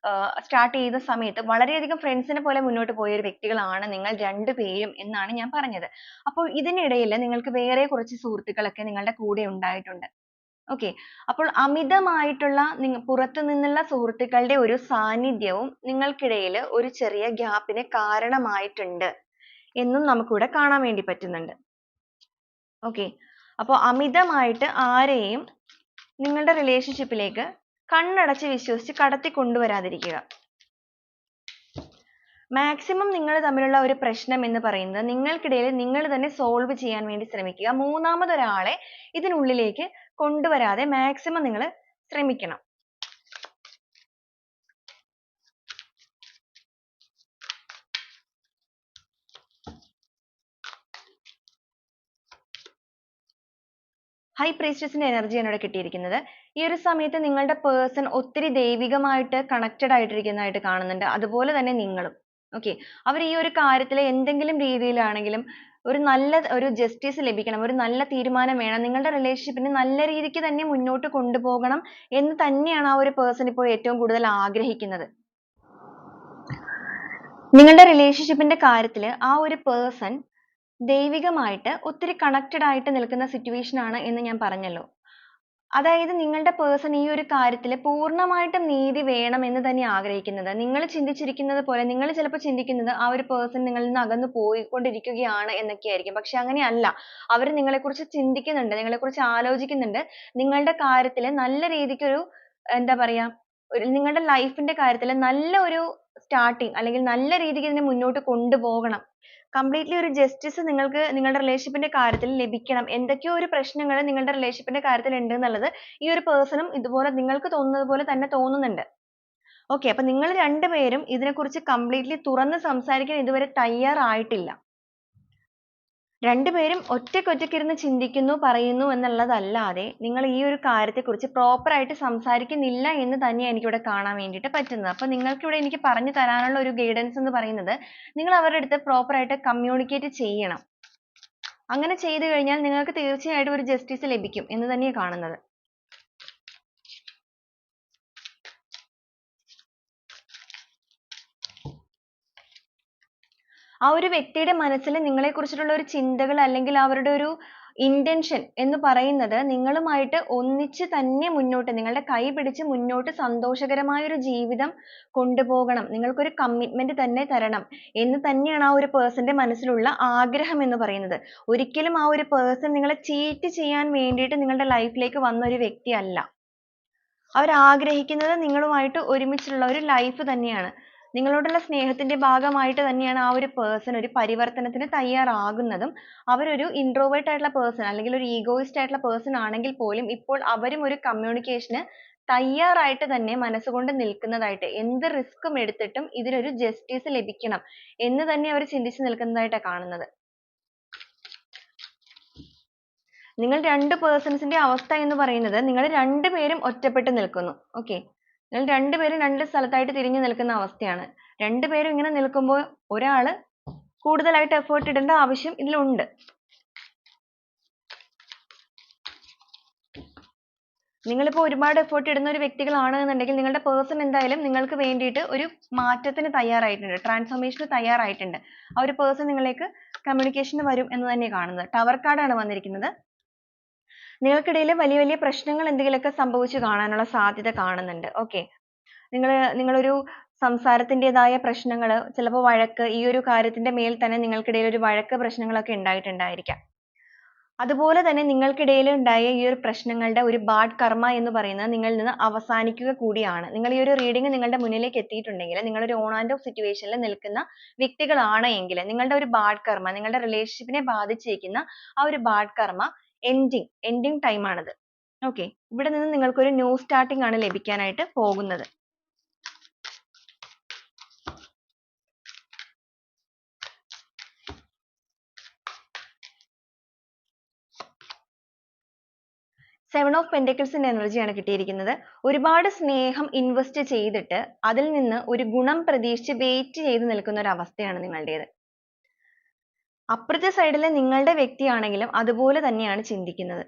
സ്റ്റാർട്ട് ചെയ്ത സമയത്ത് വളരെയധികം ഫ്രണ്ട്സിനെ പോലെ മുന്നോട്ട് പോയ ഒരു വ്യക്തികളാണ് നിങ്ങൾ രണ്ടുപേരും എന്നാണ് ഞാൻ പറഞ്ഞത്. അപ്പോൾ ഇതിനിടയിൽ നിങ്ങൾക്ക് വേറെ കുറച്ച് സുഹൃത്തുക്കളൊക്കെ നിങ്ങളുടെ കൂടെ ഉണ്ടായിട്ടുണ്ട്. ഓക്കെ, അപ്പോൾ അമിതമായിട്ടുള്ള പുറത്തു നിന്നുള്ള സുഹൃത്തുക്കളുടെ ഒരു സാന്നിധ്യവും നിങ്ങൾക്കിടയിൽ ഒരു ചെറിയ ഗ്യാപ്പിന് കാരണമായിട്ടുണ്ട് എന്നും നമുക്കിവിടെ കാണാൻ വേണ്ടി പറ്റുന്നുണ്ട്. ഓക്കെ, അപ്പോൾ അമിതമായിട്ട് ആരെയും നിങ്ങളുടെ റിലേഷൻഷിപ്പിലേക്ക് കണ്ണടച്ച് വിശ്വസിച്ച് കടത്തി കൊണ്ടുവരാതിരിക്കുക. മാക്സിമം നിങ്ങൾ തമ്മിലുള്ള ഒരു പ്രശ്നം എന്ന് പറയുന്നത് നിങ്ങൾക്കിടയിൽ നിങ്ങൾ തന്നെ സോൾവ് ചെയ്യാൻ വേണ്ടി ശ്രമിക്കുക. മൂന്നാമതൊരാളെ ഇതിനുള്ളിലേക്ക് കൊണ്ടുവരാതെ മാക്സിമം നിങ്ങൾ ശ്രമിക്കണം. ഹൈ പ്രീസ്റ്റസിന്റെ എനർജിയാണ് ഇവിടെ കിട്ടിയിരിക്കുന്നത്. ഈ ഒരു സമയത്ത് നിങ്ങളുടെ പേഴ്സൺ ഒത്തിരി ദൈവികമായിട്ട് കണക്റ്റഡ് ആയിട്ടിരിക്കുന്നതായിട്ട് കാണുന്നുണ്ട്. അതുപോലെ തന്നെ നിങ്ങളും. ഓക്കെ, അവർ ഈ ഒരു കാര്യത്തിൽ എന്തെങ്കിലും രീതിയിലാണെങ്കിലും ഒരു നല്ല ഒരു ജസ്റ്റിസ് ലഭിക്കണം, ഒരു നല്ല തീരുമാനം വേണം, നിങ്ങളുടെ റിലേഷൻഷിപ്പിനെ നല്ല രീതിക്ക് തന്നെ മുന്നോട്ട് കൊണ്ടുപോകണം എന്ന് തന്നെയാണ് ആ ഒരു പേഴ്സൺ ഇപ്പോൾ ഏറ്റവും കൂടുതൽ ആഗ്രഹിക്കുന്നത്. നിങ്ങളുടെ റിലേഷൻഷിപ്പിന്റെ കാര്യത്തിൽ ആ ഒരു പേഴ്സൺ ദൈവികമായിട്ട് ഒത്തിരി കണക്റ്റഡ് ആയിട്ട് നിൽക്കുന്ന സിറ്റുവേഷൻ ആണ് എന്ന് ഞാൻ പറഞ്ഞല്ലോ. അതായത് നിങ്ങളുടെ പേഴ്സൺ ഈ ഒരു കാര്യത്തിൽ പൂർണ്ണമായിട്ടും നീതി വേണം എന്ന് തന്നെ ആഗ്രഹിക്കുന്നത്. നിങ്ങൾ ചിന്തിച്ചിരിക്കുന്നത് പോലെ നിങ്ങൾ ചിലപ്പോൾ ചിന്തിക്കുന്നത് ആ ഒരു പേഴ്സൺ നിങ്ങളിൽ നിന്ന് അകന്നു പോയിക്കൊണ്ടിരിക്കുകയാണ് എന്നൊക്കെ ആയിരിക്കും. പക്ഷെ അങ്ങനെയല്ല. അവർ നിങ്ങളെക്കുറിച്ച് ചിന്തിക്കുന്നുണ്ട്, നിങ്ങളെക്കുറിച്ച് ആലോചിക്കുന്നുണ്ട്. നിങ്ങളുടെ കാര്യത്തിൽ നല്ല രീതിക്കൊരു എന്താ പറയാ നിങ്ങളുടെ ലൈഫിന്റെ കാര്യത്തിൽ നല്ല ഒരു സ്റ്റാർട്ടിങ് അല്ലെങ്കിൽ നല്ല രീതിക്ക് ഇതിനെ മുന്നോട്ട് കൊണ്ടുപോകണം. കംപ്ലീറ്റ്ലി ഒരു ജസ്റ്റിസ് നിങ്ങൾക്ക് നിങ്ങളുടെ റിലേഷൻഷിപ്പിന്റെ കാര്യത്തിൽ ലഭിക്കണം. എന്തൊക്കെയോ ഒരു പ്രശ്നങ്ങൾ നിങ്ങളുടെ റിലേഷൻഷിപ്പിന്റെ കാര്യത്തിൽ ഉണ്ട് എന്നുള്ളത് ഈ ഒരു പേഴ്സണും ഇതുപോലെ നിങ്ങൾക്ക് തോന്നുന്നത് പോലെ തന്നെ തോന്നുന്നുണ്ട്. ഓക്കെ, അപ്പൊ നിങ്ങൾ രണ്ടുപേരും ഇതിനെക്കുറിച്ച് കംപ്ലീറ്റ്ലി തുറന്ന് സംസാരിക്കാൻ ഇതുവരെ തയ്യാറായിട്ടില്ല. രണ്ടുപേരും ഒറ്റയ്ക്കൊറ്റയ്ക്കിരുന്ന് ചിന്തിക്കുന്നു പറയുന്നു എന്നുള്ളതല്ലാതെ നിങ്ങൾ ഈ ഒരു കാര്യത്തെക്കുറിച്ച് പ്രോപ്പർ ആയിട്ട് സംസാരിക്കുന്നില്ല എന്ന് തന്നെയാണ് എനിക്കിവിടെ കാണാൻ വേണ്ടിയിട്ട് പറ്റുന്നത്. അപ്പൊ നിങ്ങൾക്കിവിടെ എനിക്ക് പറഞ്ഞു തരാനുള്ള ഒരു ഗൈഡൻസ് എന്ന് പറയുന്നത് നിങ്ങൾ അവരുടെ അടുത്ത് പ്രോപ്പർ ആയിട്ട് കമ്മ്യൂണിക്കേറ്റ് ചെയ്യണം. അങ്ങനെ ചെയ്തു കഴിഞ്ഞാൽ നിങ്ങൾക്ക് തീർച്ചയായിട്ടും ഒരു ജസ്റ്റിസ് ലഭിക്കും എന്ന് തന്നെയാണ് കാണുന്നത്. ആ ഒരു വ്യക്തിയുടെ മനസ്സിൽ നിങ്ങളെക്കുറിച്ചിട്ടുള്ള ഒരു ചിന്തകൾ അല്ലെങ്കിൽ അവരുടെ ഒരു intention എന്ന് പറയുന്നത് നിങ്ങളുമായിട്ട് ഒന്നിച്ച് തന്നെ മുന്നോട്ട് നിങ്ങളുടെ കൈ പിടിച്ച് മുന്നോട്ട് സന്തോഷകരമായ ഒരു ജീവിതം കൊണ്ടുപോകണം, നിങ്ങൾക്കൊരു commitment തന്നെ തരണം എന്ന് തന്നെയാണ് ആ ഒരു പേഴ്സന്റെ മനസ്സിലുള്ള ആഗ്രഹം എന്ന് പറയുന്നത്. ഒരിക്കലും ആ ഒരു പേഴ്സൺ നിങ്ങളെ ചീറ്റ് ചെയ്യാൻ വേണ്ടിയിട്ട് നിങ്ങളുടെ ലൈഫിലേക്ക് വന്ന ഒരു വ്യക്തിയല്ല. അവർ ആഗ്രഹിക്കുന്നത് നിങ്ങളുമായിട്ട് ഒരുമിച്ചുള്ള ഒരു ലൈഫ് തന്നെയാണ്. നിങ്ങളോടുള്ള സ്നേഹത്തിന്റെ ഭാഗമായിട്ട് തന്നെയാണ് ആ ഒരു പേഴ്സൺ ഒരു പരിവർത്തനത്തിന് തയ്യാറാകുന്നതും. അവരൊരു ഇൻട്രോവേർട്ട് ആയിട്ടുള്ള പേഴ്സൺ അല്ലെങ്കിൽ ഒരു ഈഗോയിസ്റ്റ് ആയിട്ടുള്ള പേഴ്സൺ ആണെങ്കിൽ പോലും ഇപ്പോൾ അവരും ഒരു കമ്മ്യൂണിക്കേഷന് തയ്യാറായിട്ട് തന്നെ മനസ്സുകൊണ്ട് നിൽക്കുന്നതായിട്ട്, എന്ത് റിസ്ക്കും എടുത്തിട്ടും ഇതിനൊരു ജസ്റ്റിസ് ലഭിക്കണം എന്ന് തന്നെ അവർ ചിന്തിച്ച് നിൽക്കുന്നതായിട്ടാണ് കാണുന്നത്. നിങ്ങൾ രണ്ട് പേഴ്സൺസിന്റെ അവസ്ഥ എന്ന് പറയുന്നത് നിങ്ങൾ രണ്ടുപേരും ഒറ്റപ്പെട്ട് നിൽക്കുന്നു. ഓക്കെ, നിങ്ങൾ രണ്ടുപേരും രണ്ട് സ്ഥലത്തായിട്ട് തിരിഞ്ഞു നിൽക്കുന്ന അവസ്ഥയാണ്. രണ്ടുപേരും ഇങ്ങനെ നിൽക്കുമ്പോൾ ഒരാള് കൂടുതലായിട്ട് എഫേർട്ട് ഇടേണ്ട ആവശ്യം ഇതിലുണ്ട്. നിങ്ങളിപ്പോൾ ഒരുപാട് എഫേർട്ട് ഇടുന്ന ഒരു വ്യക്തികളാണെന്നുണ്ടെങ്കിൽ നിങ്ങളുടെ പേഴ്സൺ എന്തായാലും നിങ്ങൾക്ക് വേണ്ടിയിട്ട് ഒരു മാറ്റത്തിന് തയ്യാറായിട്ടുണ്ട്, ട്രാൻസ്ഫോർമേഷന് തയ്യാറായിട്ടുണ്ട്. ആ ഒരു പേഴ്സൺ നിങ്ങളിലേക്ക് കമ്മ്യൂണിക്കേഷന് വരും എന്ന് തന്നെ കാണുന്നത്. ടവർ കാർഡാണ് വന്നിരിക്കുന്നത്. നിങ്ങൾക്കിടയിൽ വലിയ വലിയ പ്രശ്നങ്ങൾ എന്തെങ്കിലുമൊക്കെ സംഭവിച്ചു കാണാനുള്ള സാധ്യത കാണുന്നുണ്ട്. ഓക്കെ, നിങ്ങളൊരു സംസാരത്തിൻ്റെതായ പ്രശ്നങ്ങൾ, ചിലപ്പോൾ വഴക്ക്, ഈ ഒരു കാര്യത്തിന്റെ മേൽ തന്നെ നിങ്ങൾക്കിടയിൽ ഒരു വഴക്ക് പ്രശ്നങ്ങളൊക്കെ ഉണ്ടായിട്ടുണ്ടായിരിക്കാം. അതുപോലെ തന്നെ നിങ്ങൾക്കിടയിൽ ഉണ്ടായ ഈ ഒരു പ്രശ്നങ്ങളുടെ ഒരു ബാഡ് കർമ്മ എന്ന് പറയുന്നത് നിങ്ങളിൽ നിന്ന് അവസാനിക്കുക കൂടിയാണ്. നിങ്ങൾ ഈ ഒരു റീഡിംഗ് നിങ്ങളുടെ മുന്നിലേക്ക് എത്തിയിട്ടുണ്ടെങ്കിൽ, നിങ്ങളൊരു ഓൺ ആൻഡ് ഓഫ് സിറ്റുവേഷനിൽ നിൽക്കുന്ന വ്യക്തികളാണ് എങ്കിൽ, നിങ്ങളുടെ ഒരു ബാഡ് കർമ്മ, നിങ്ങളുടെ റിലേഷൻഷിപ്പിനെ ബാധിച്ചിരിക്കുന്ന ആ ഒരു ബാഡ് കർമ്മ എൻഡിങ് ടൈം ആണിത്. ഓക്കെ, ഇവിടെ നിന്ന് നിങ്ങൾക്കൊരു ന്യൂ സ്റ്റാർട്ടിംഗ് ആണ് ലഭിക്കാനായിട്ട് പോകുന്നത്. സെവൻ ഓഫ് പെന്റക്കിൾസിന്റെ എനർജിയാണ് കിട്ടിയിരിക്കുന്നത്. ഒരുപാട് സ്നേഹം ഇൻവെസ്റ്റ് ചെയ്തിട്ട് അതിൽ നിന്ന് ഒരു ഗുണം പ്രതീക്ഷിച്ച് വെയിറ്റ് ചെയ്ത് നിൽക്കുന്ന ഒരു അവസ്ഥയാണ് നിങ്ങളുടേത്. അപ്പുറത്തെ സൈഡിലെ നിങ്ങളുടെ വ്യക്തിയാണെങ്കിലും അതുപോലെ തന്നെയാണ് ചിന്തിക്കുന്നത്.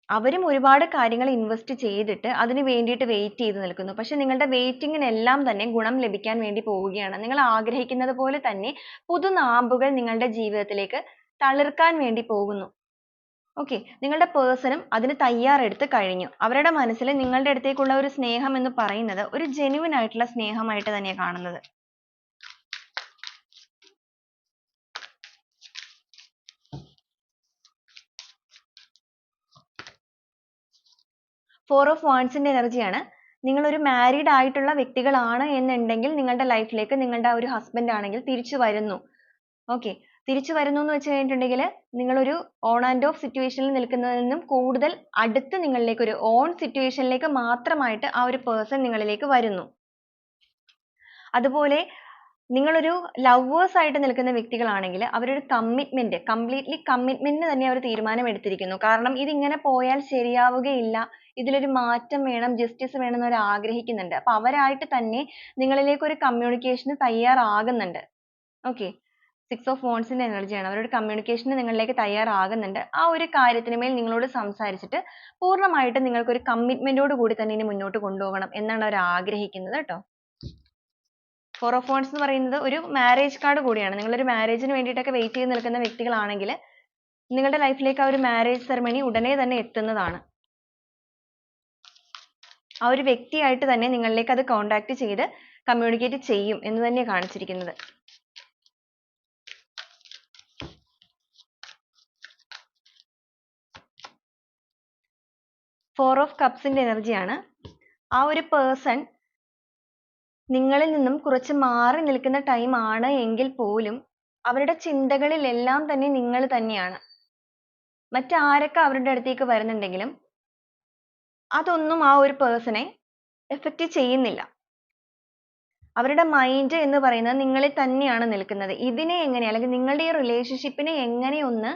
അവരും ഒരുപാട് കാര്യങ്ങൾ ഇൻവെസ്റ്റ് ചെയ്തിട്ട് അതിന് വേണ്ടിയിട്ട് വെയിറ്റ് ചെയ്ത് നിൽക്കുന്നു. പക്ഷെ നിങ്ങളുടെ വെയിറ്റിങ്ങിനെല്ലാം തന്നെ ഗുണം ലഭിക്കാൻ വേണ്ടി പോവുകയാണ്. നിങ്ങൾ ആഗ്രഹിക്കുന്നത് പോലെ തന്നെ പുതുനാമ്പുകൾ നിങ്ങളുടെ ജീവിതത്തിലേക്ക് തളിർക്കാൻ വേണ്ടി പോകുന്നു. ഓക്കെ, നിങ്ങളുടെ പേഴ്സണും അതിന് തയ്യാറെടുത്ത് കഴിഞ്ഞു. അവരുടെ മനസ്സിൽ നിങ്ങളുടെ അടുത്തേക്കുള്ള ഒരു സ്നേഹം എന്ന് പറയുന്നത് ഒരു ജെന്യുവൻ ആയിട്ടുള്ള സ്നേഹമായിട്ട് തന്നെയാണ് കാണുന്നത്. ഫോർ ഓഫ് വാൻഡ്സിന്റെ എനർജിയാണ്. നിങ്ങൾ ഒരു മാരീഡ് ആയിട്ടുള്ള വ്യക്തികളാണ് എന്നുണ്ടെങ്കിൽ നിങ്ങളുടെ ലൈഫിലേക്ക് നിങ്ങളുടെ ആ ഒരു ഹസ്ബൻഡ് ആണെങ്കിൽ തിരിച്ചു വരുന്നു. ഓക്കെ, തിരിച്ചു വരുന്നു എന്ന് വെച്ച് കഴിഞ്ഞിട്ടുണ്ടെങ്കിൽ നിങ്ങളൊരു ഓൺ ആൻഡ് ഓഫ് സിറ്റുവേഷനിൽ നിൽക്കുന്നതിൽ നിന്നും കൂടുതൽ അടുത്ത് നിങ്ങളിലേക്ക് ഒരു ഓൺ സിറ്റുവേഷനിലേക്ക് മാത്രമായിട്ട് ആ ഒരു പേഴ്സൺ നിങ്ങളിലേക്ക് വരുന്നു. അതുപോലെ നിങ്ങളൊരു ലവേഴ്സ് ആയിട്ട് നിൽക്കുന്ന വ്യക്തികളാണെങ്കിൽ അവരൊരു കംപ്ലീറ്റ്ലി കമ്മിറ്റ്മെന്റിന് തന്നെ അവർ തീരുമാനം എടുത്തിരിക്കുന്നു. കാരണം ഇതിങ്ങനെ പോയാൽ ശരിയാവുകയില്ല, ഇതിലൊരു മാറ്റം വേണം, ജസ്റ്റിസ് വേണം എന്ന് അവർ ആഗ്രഹിക്കുന്നുണ്ട്. അപ്പൊ അവരായിട്ട് തന്നെ നിങ്ങളിലേക്ക് ഒരു കമ്മ്യൂണിക്കേഷന് തയ്യാറാകുന്നുണ്ട്. ഓക്കെ, സിക്സ് ഓഫ് വാൻഡ്സിന്റെ എനർജിയാണ്. അവരുടെ കമ്മ്യൂണിക്കേഷന് നിങ്ങളിലേക്ക് തയ്യാറാകുന്നുണ്ട്. ആ ഒരു കാര്യത്തിന് മേൽ നിങ്ങളോട് സംസാരിച്ചിട്ട് പൂർണ്ണമായിട്ട് നിങ്ങൾക്കൊരു കമ്മിറ്റ്മെന്റോട് കൂടി തന്നെ ഇനി മുന്നോട്ട് കൊണ്ടുപോകണം എന്നാണ് അവർ ആഗ്രഹിക്കുന്നത് കേട്ടോ. ഫോർ ഓഫ് വാൻഡ്സ് എന്ന് പറയുന്നത് ഒരു മാരേജ് കാർഡ് കൂടിയാണ്. നിങ്ങളൊരു മാരേജിന് വേണ്ടിയിട്ടൊക്കെ വെയിറ്റ് ചെയ്ത് നിൽക്കുന്ന വ്യക്തികളാണെങ്കിൽ നിങ്ങളുടെ ലൈഫിലേക്ക് ആ ഒരു മാരേജ് സെറമണി ഉടനെ തന്നെ എത്തുന്നതാണ്. ആ ഒരു വ്യക്തിയായിട്ട് തന്നെ നിങ്ങളിലേക്ക് അത് കോണ്ടാക്ട് ചെയ്ത് കമ്മ്യൂണിക്കേറ്റ് ചെയ്യും എന്ന് തന്നെയാണ് കാണിച്ചിരിക്കുന്നത്. ഫോർ ഓഫ് കപ്സിന്റെ എനർജിയാണ്. ആ ഒരു പേഴ്സൺ നിങ്ങളിൽ നിന്നും കുറച്ച് മാറി നിൽക്കുന്ന ടൈം ആണ് എങ്കിൽ പോലും അവരുടെ ചിന്തകളിലെല്ലാം തന്നെ നിങ്ങൾ തന്നെയാണ്. മറ്റാരൊക്കെ അവരുടെ അടുത്തേക്ക് വരുന്നുണ്ടെങ്കിലും അതൊന്നും ആ ഒരു പേഴ്സണെ എഫക്റ്റ് ചെയ്യുന്നില്ല. അവരുടെ മൈൻഡ് എന്ന് പറയുന്നത് നിങ്ങളിൽ തന്നെയാണ് നിൽക്കുന്നത്. ഇതിനെ എങ്ങനെ, അല്ലെങ്കിൽ നിങ്ങളുടെ ഈ റിലേഷൻഷിപ്പിനെ എങ്ങനെ ഒന്ന്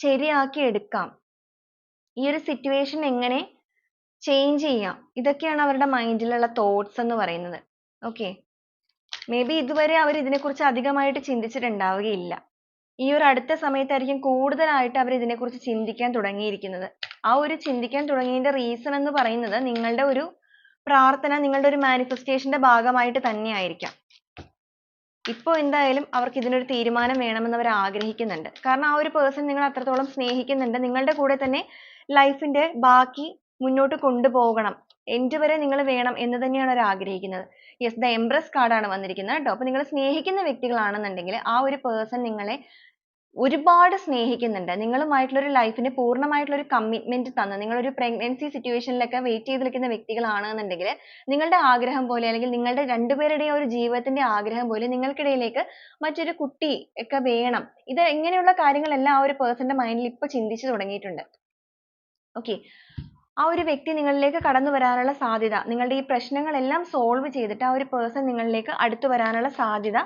ശരിയാക്കി എടുക്കാം, ഈ ഒരു സിറ്റുവേഷൻ എങ്ങനെ ചേഞ്ച് ചെയ്യാം, ഇതൊക്കെയാണ് അവരുടെ മൈൻഡിലുള്ള തോട്ട്സ് എന്ന് പറയുന്നത്. ഓക്കെ, മേ ബി ഇതുവരെ അവർ ഇതിനെക്കുറിച്ച് അധികമായിട്ട് ചിന്തിച്ചിട്ടുണ്ടാവുകയില്ല. ഈ ഒരു അടുത്ത സമയത്തായിരിക്കും കൂടുതലായിട്ട് അവർ ഇതിനെക്കുറിച്ച് ചിന്തിക്കാൻ തുടങ്ങിയിരിക്കുന്നത്. ആ ഒരു ചിന്തിക്കാൻ തുടങ്ങിയതിന്റെ റീസൺ എന്ന് പറയുന്നത് നിങ്ങളുടെ ഒരു പ്രാർത്ഥന, നിങ്ങളുടെ ഒരു മാനിഫെസ്റ്റേഷന്റെ ഭാഗമായിട്ട് തന്നെ ആയിരിക്കാം. ഇപ്പോൾ എന്തായാലും അവർക്ക് ഇതിനൊരു തീരുമാനം വേണമെന്ന് അവർ ആഗ്രഹിക്കുന്നുണ്ട്. കാരണം ആ ഒരു പേഴ്സൺ നിങ്ങൾ അത്രത്തോളം സ്നേഹിക്കുന്നുണ്ട്. നിങ്ങളുടെ കൂടെ തന്നെ ലൈഫിന്റെ ബാക്കി മുന്നോട്ട് കൊണ്ടുപോകണം, എൻഡ് വരെ നിങ്ങൾ വേണം എന്ന് തന്നെയാണ് അവർ ആഗ്രഹിക്കുന്നത്. യെസ്, ദ എംപ്രസ് കാർഡാണ് വന്നിരിക്കുന്നത് കേട്ടോ. അപ്പൊ നിങ്ങൾ സ്നേഹിക്കുന്ന വ്യക്തികളാണെന്നുണ്ടെങ്കിൽ ആ ഒരു പേഴ്സൺ നിങ്ങളെ ഒരുപാട് സ്നേഹിക്കുന്നുണ്ട്. നിങ്ങളുമായിട്ടുള്ള ഒരു ലൈഫിന് പൂർണ്ണമായിട്ടുള്ള ഒരു കമ്മിറ്റ്മെന്റ് തന്ന്, നിങ്ങളൊരു പ്രഗ്നൻസി സിറ്റുവേഷനിലൊക്കെ വെയിറ്റ് ചെയ്ത് നിൽക്കുന്ന വ്യക്തികളാണെന്നുണ്ടെങ്കിൽ നിങ്ങളുടെ ആഗ്രഹം പോലെ, അല്ലെങ്കിൽ നിങ്ങളുടെ രണ്ടുപേരുടെയും ഒരു ജീവിതത്തിന്റെ ആഗ്രഹം പോലെ നിങ്ങൾക്കിടയിലേക്ക് മറ്റൊരു കുട്ടി ഒക്കെ വേണം, ഇത് ഇങ്ങനെയുള്ള കാര്യങ്ങളെല്ലാം ആ ഒരു പേഴ്സന്റെ മൈൻഡിൽ ഇപ്പൊ ചിന്തിച്ചു തുടങ്ങിയിട്ടുണ്ട്. ഓക്കെ, ആ ഒരു വ്യക്തി നിങ്ങളിലേക്ക് കടന്നു വരാനുള്ള സാധ്യത, നിങ്ങളുടെ ഈ പ്രശ്നങ്ങളെല്ലാം സോൾവ് ചെയ്തിട്ട് ആ ഒരു പേഴ്സൺ നിങ്ങളിലേക്ക് അടുത്തു വരാനുള്ള സാധ്യത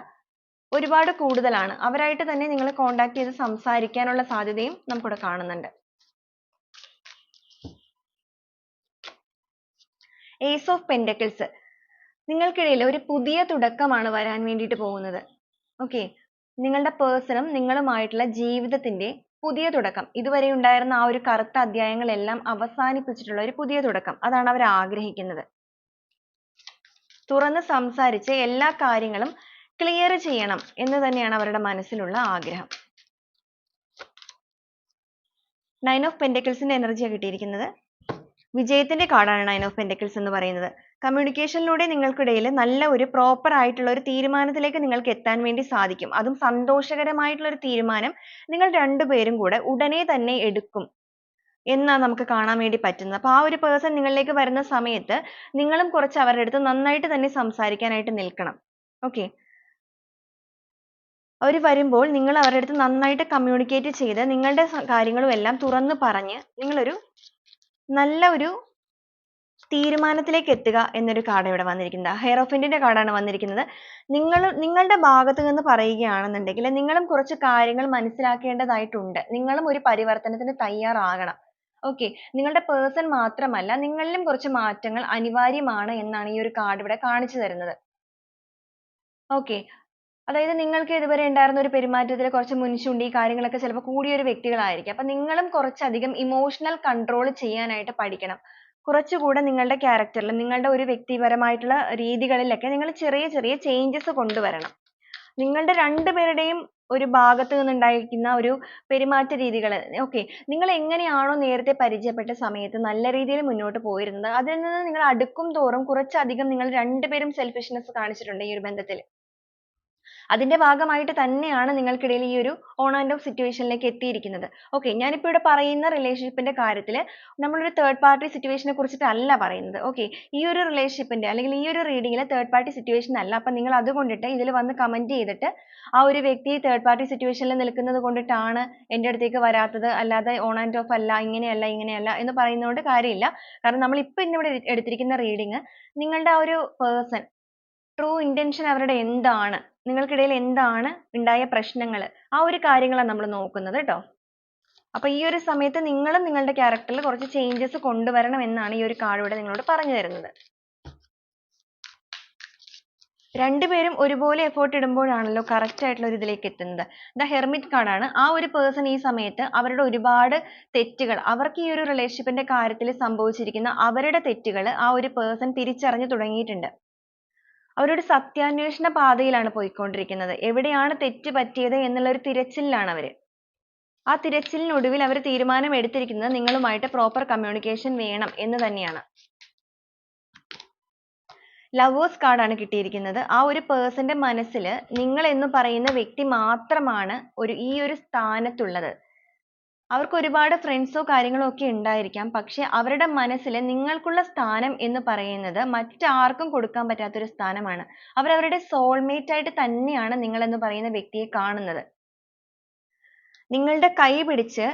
ഒരുപാട് കൂടുതലാണ്. അവരായിട്ട് തന്നെ നിങ്ങൾ കോണ്ടാക്ട് ചെയ്ത് സംസാരിക്കാനുള്ള സാധ്യതയും നമുക്കിവിടെ കാണുന്നുണ്ട്. ഏസ് ഓഫ് പെന്റക്കിൾസ്, നിങ്ങൾക്കിടയിൽ ഒരു പുതിയ തുടക്കമാണ് വരാൻ വേണ്ടിയിട്ട് പോകുന്നത്. ഓക്കെ, നിങ്ങളുടെ പേഴ്സണും നിങ്ങളുമായിട്ടുള്ള ജീവിതത്തിന്റെ പുതിയ തുടക്കം. ഇതുവരെ ഉണ്ടായിരുന്ന ആ ഒരു കറുത്ത അധ്യായങ്ങളെല്ലാം അവസാനിപ്പിച്ചിട്ടുള്ള ഒരു പുതിയ തുടക്കം. അതാണ് അവർ ആഗ്രഹിക്കുന്നത്. തുറന്ന് സംസാരിച്ച് എല്ലാ കാര്യങ്ങളും ക്ലിയർ ചെയ്യണം എന്ന് തന്നെയാണ് അവരുടെ മനസ്സിലുള്ള ആഗ്രഹം. 9 ഓഫ് പെന്റക്കിൾസിന്റെ എനർജിയാണ് കിട്ടിയിരിക്കുന്നത്. വിജയത്തിന്റെ കാർഡാണ് 9 ഓഫ് പെന്റക്കിൾസ് എന്ന് പറയുന്നത്. കമ്മ്യൂണിക്കേഷനിലൂടെ നിങ്ങൾക്കിടയിൽ നല്ല ഒരു പ്രോപ്പർ ആയിട്ടുള്ള ഒരു തീരുമാനത്തിലേക്ക് നിങ്ങൾക്ക് എത്താൻ വേണ്ടി സാധിക്കും. അതും സന്തോഷകരമായിട്ടുള്ള ഒരു തീരുമാനം നിങ്ങൾ രണ്ടുപേരും കൂടെ ഉടനെ തന്നെ എടുക്കും എന്നാണ് നമുക്ക് കാണാൻ വേണ്ടി പറ്റുന്നത്. അപ്പോൾ ആ ഒരു പേഴ്സൺ നിങ്ങളിലേക്ക് വരുന്ന സമയത്ത് നിങ്ങളും കുറച്ച് അവരുടെ അടുത്ത് നന്നായിട്ട് തന്നെ സംസാരിക്കാനായിട്ട് നിൽക്കണം. ഓക്കെ, അവർ വരുമ്പോൾ നിങ്ങൾ അവരുടെ അടുത്ത് നന്നായിട്ട് കമ്മ്യൂണിക്കേറ്റ് ചെയ്ത് നിങ്ങളുടെ കാര്യങ്ങളും എല്ലാം തുറന്ന് പറഞ്ഞ് നിങ്ങളൊരു നല്ല ഒരു തീരുമാനത്തിലേക്ക് എത്തുക എന്നൊരു കാർഡ് ഇവിടെ വന്നിരിക്കുന്നത്. ഹെയറോഫിന്റിന്റെ കാർഡാണ് വന്നിരിക്കുന്നത്. നിങ്ങളുടെ ഭാഗത്ത് നിന്ന് പറയുകയാണെന്നുണ്ടെങ്കിൽ നിങ്ങളും കുറച്ച് കാര്യങ്ങൾ മനസ്സിലാക്കേണ്ടതായിട്ടുണ്ട്. നിങ്ങളും ഒരു പരിവർത്തനത്തിന് തയ്യാറാകണം. ഓക്കെ, നിങ്ങളുടെ പേഴ്സൺ മാത്രമല്ല നിങ്ങളിലും കുറച്ച് മാറ്റങ്ങൾ അനിവാര്യമാണ് എന്നാണ് ഈ ഒരു കാർഡ് ഇവിടെ കാണിച്ചു തരുന്നത്. ഓക്കെ, അതായത് നിങ്ങൾക്ക് ഇതുവരെ ഉണ്ടായിരുന്ന ഒരു പെരുമാറ്റത്തിൽ കുറച്ച് മുൻചുണ്ടി കാര്യങ്ങളൊക്കെ ചിലപ്പോൾ കൂടിയ ഒരു വ്യക്തികളായിരിക്കും. അപ്പൊ നിങ്ങളും കുറച്ചധികം ഇമോഷണൽ കൺട്രോൾ ചെയ്യാനായിട്ട് പഠിക്കണം. കുറച്ചുകൂടെ നിങ്ങളുടെ ക്യാരക്ടറിൽ നിങ്ങളുടെ ഒരു വ്യക്തിപരമായിട്ടുള്ള രീതികളിലൊക്കെ നിങ്ങൾ ചെറിയ ചെറിയ ചേഞ്ചസ് കൊണ്ടുവരണം. നിങ്ങളുടെ രണ്ടുപേരുടെയും ഒരു ഭാഗത്ത് നിന്നുണ്ടായിരിക്കുന്ന ഒരു പെരുമാറ്റ രീതികൾ, ഓക്കെ, നിങ്ങൾ എങ്ങനെയാണോ നേരത്തെ പരിചയപ്പെട്ട സമയത്ത് നല്ല രീതിയിൽ മുന്നോട്ട് പോയിരുന്നത് അതിൽ നിന്ന് നിങ്ങൾ അടുക്കും തോറും കുറച്ചധികം നിങ്ങൾ രണ്ടുപേരും സെൽഫിഷ്നെസ് കാണിച്ചിട്ടുണ്ട് ഈ ഒരു ബന്ധത്തിൽ. അതിന്റെ ഭാഗമായിട്ട് തന്നെയാണ് നിങ്ങൾക്കിടയിൽ ഈ ഒരു ഓൺ ആൻഡ് ഓഫ് സിറ്റുവേഷനിലേക്ക് എത്തിയിരിക്കുന്നത്. ഓക്കെ, ഞാനിപ്പോൾ ഇവിടെ പറയുന്ന റിലേഷൻഷിപ്പിന്റെ കാര്യത്തിൽ നമ്മളൊരു തേർഡ് പാർട്ടി സിറ്റുവേഷനെ കുറിച്ചിട്ടല്ല പറയുന്നത്. ഓക്കെ, ഈ ഒരു റിലേഷൻഷിപ്പിന്റെ അല്ലെങ്കിൽ ഈ ഒരു റീഡിങ്ങിൽ തേർഡ് പാർട്ടി സിറ്റുവേഷൻ അല്ല. അപ്പൊ നിങ്ങൾ അതുകൊണ്ടിട്ട് ഇതിൽ വന്ന് കമന്റ് ചെയ്തിട്ട് ആ ഒരു വ്യക്തി തേർഡ് പാർട്ടി സിറ്റുവേഷനിൽ നിൽക്കുന്നത് കൊണ്ടിട്ടാണ് എൻ്റെ അടുത്തേക്ക് വരാത്തത്, അല്ലാതെ ഓൺ ആൻഡ് ഓഫ് അല്ല, ഇങ്ങനെയല്ല എന്ന് പറയുന്നതുകൊണ്ട് കാര്യമില്ല. കാരണം നമ്മൾ ഇപ്പൊ ഇന്നിവിടെ എടുത്തിരിക്കുന്ന റീഡിങ് നിങ്ങളുടെ ആ ഒരു പേഴ്സൺ ട്രൂ ഇന്റൻഷൻ അവരുടെ എന്താണ്, നിങ്ങൾക്കിടയിൽ എന്താണ് ഉണ്ടായ പ്രശ്നങ്ങൾ, ആ ഒരു കാര്യങ്ങളാണ് നമ്മൾ നോക്കുന്നത് കേട്ടോ. അപ്പൊ ഈ ഒരു സമയത്ത് നിങ്ങളും നിങ്ങളുടെ ക്യാരക്ടറിൽ കുറച്ച് ചേഞ്ചസ് കൊണ്ടുവരണം എന്നാണ് ഈ ഒരു കാർഡ് ഇവിടെ നിങ്ങളോട് പറഞ്ഞു തരുന്നത്. രണ്ടുപേരും ഒരുപോലെ എഫേർട്ട് ഇടുമ്പോഴാണല്ലോ കറക്റ്റ് ആയിട്ടുള്ള ഒരു ഇതിലേക്ക് എത്തുന്നത്. ദ ഹെർമിറ്റ് കാർഡാണ്. ആ ഒരു പേഴ്സൺ ഈ സമയത്ത് അവരുടെ ഒരുപാട് തെറ്റുകൾ, അവർക്ക് ഈ ഒരു റിലേഷൻഷിപ്പിന്റെ കാര്യത്തിൽ സംഭവിച്ചിരിക്കുന്ന അവരുടെ തെറ്റുകൾ ആ ഒരു പേഴ്സൺ തിരിച്ചറിഞ്ഞു തുടങ്ങിയിട്ടുണ്ട്. അവരൊരു സത്യാന്വേഷണ പാതയിലാണ് പോയിക്കൊണ്ടിരിക്കുന്നത്. എവിടെയാണ് തെറ്റ് പറ്റിയത് എന്നുള്ള ഒരു തിരച്ചിലിലാണ് അവര്. ആ തിരച്ചിലിനൊടുവിൽ അവർ തീരുമാനം എടുത്തിരിക്കുന്നത് നിങ്ങളുമായിട്ട് പ്രോപ്പർ കമ്മ്യൂണിക്കേഷൻ വേണം എന്ന് തന്നെയാണ്. ലവേഴ്സ് കാർഡാണ് കിട്ടിയിരിക്കുന്നത്. ആ ഒരു പേഴ്സന്റെ മനസ്സിൽ നിങ്ങൾ എന്ന് പറയുന്ന വ്യക്തി മാത്രമാണ് ഈ ഒരു സ്ഥാനത്തുള്ളത്. അവർക്ക് ഒരുപാട് ഫ്രണ്ട്സോ കാര്യങ്ങളോ ഒക്കെ ഉണ്ടായിരിക്കാം. പക്ഷെ അവരുടെ മനസ്സിൽ നിങ്ങൾക്കുള്ള സ്ഥാനം എന്ന് പറയുന്നത് മറ്റാർക്കും കൊടുക്കാൻ പറ്റാത്തൊരു സ്ഥാനമാണ്. അവരവരുടെ സോൾമേറ്റ് ആയിട്ട് തന്നെയാണ് നിങ്ങൾ എന്ന് പറയുന്ന വ്യക്തിയെ കാണുന്നത്. നിങ്ങളുടെ കൈ പിടിച്ച്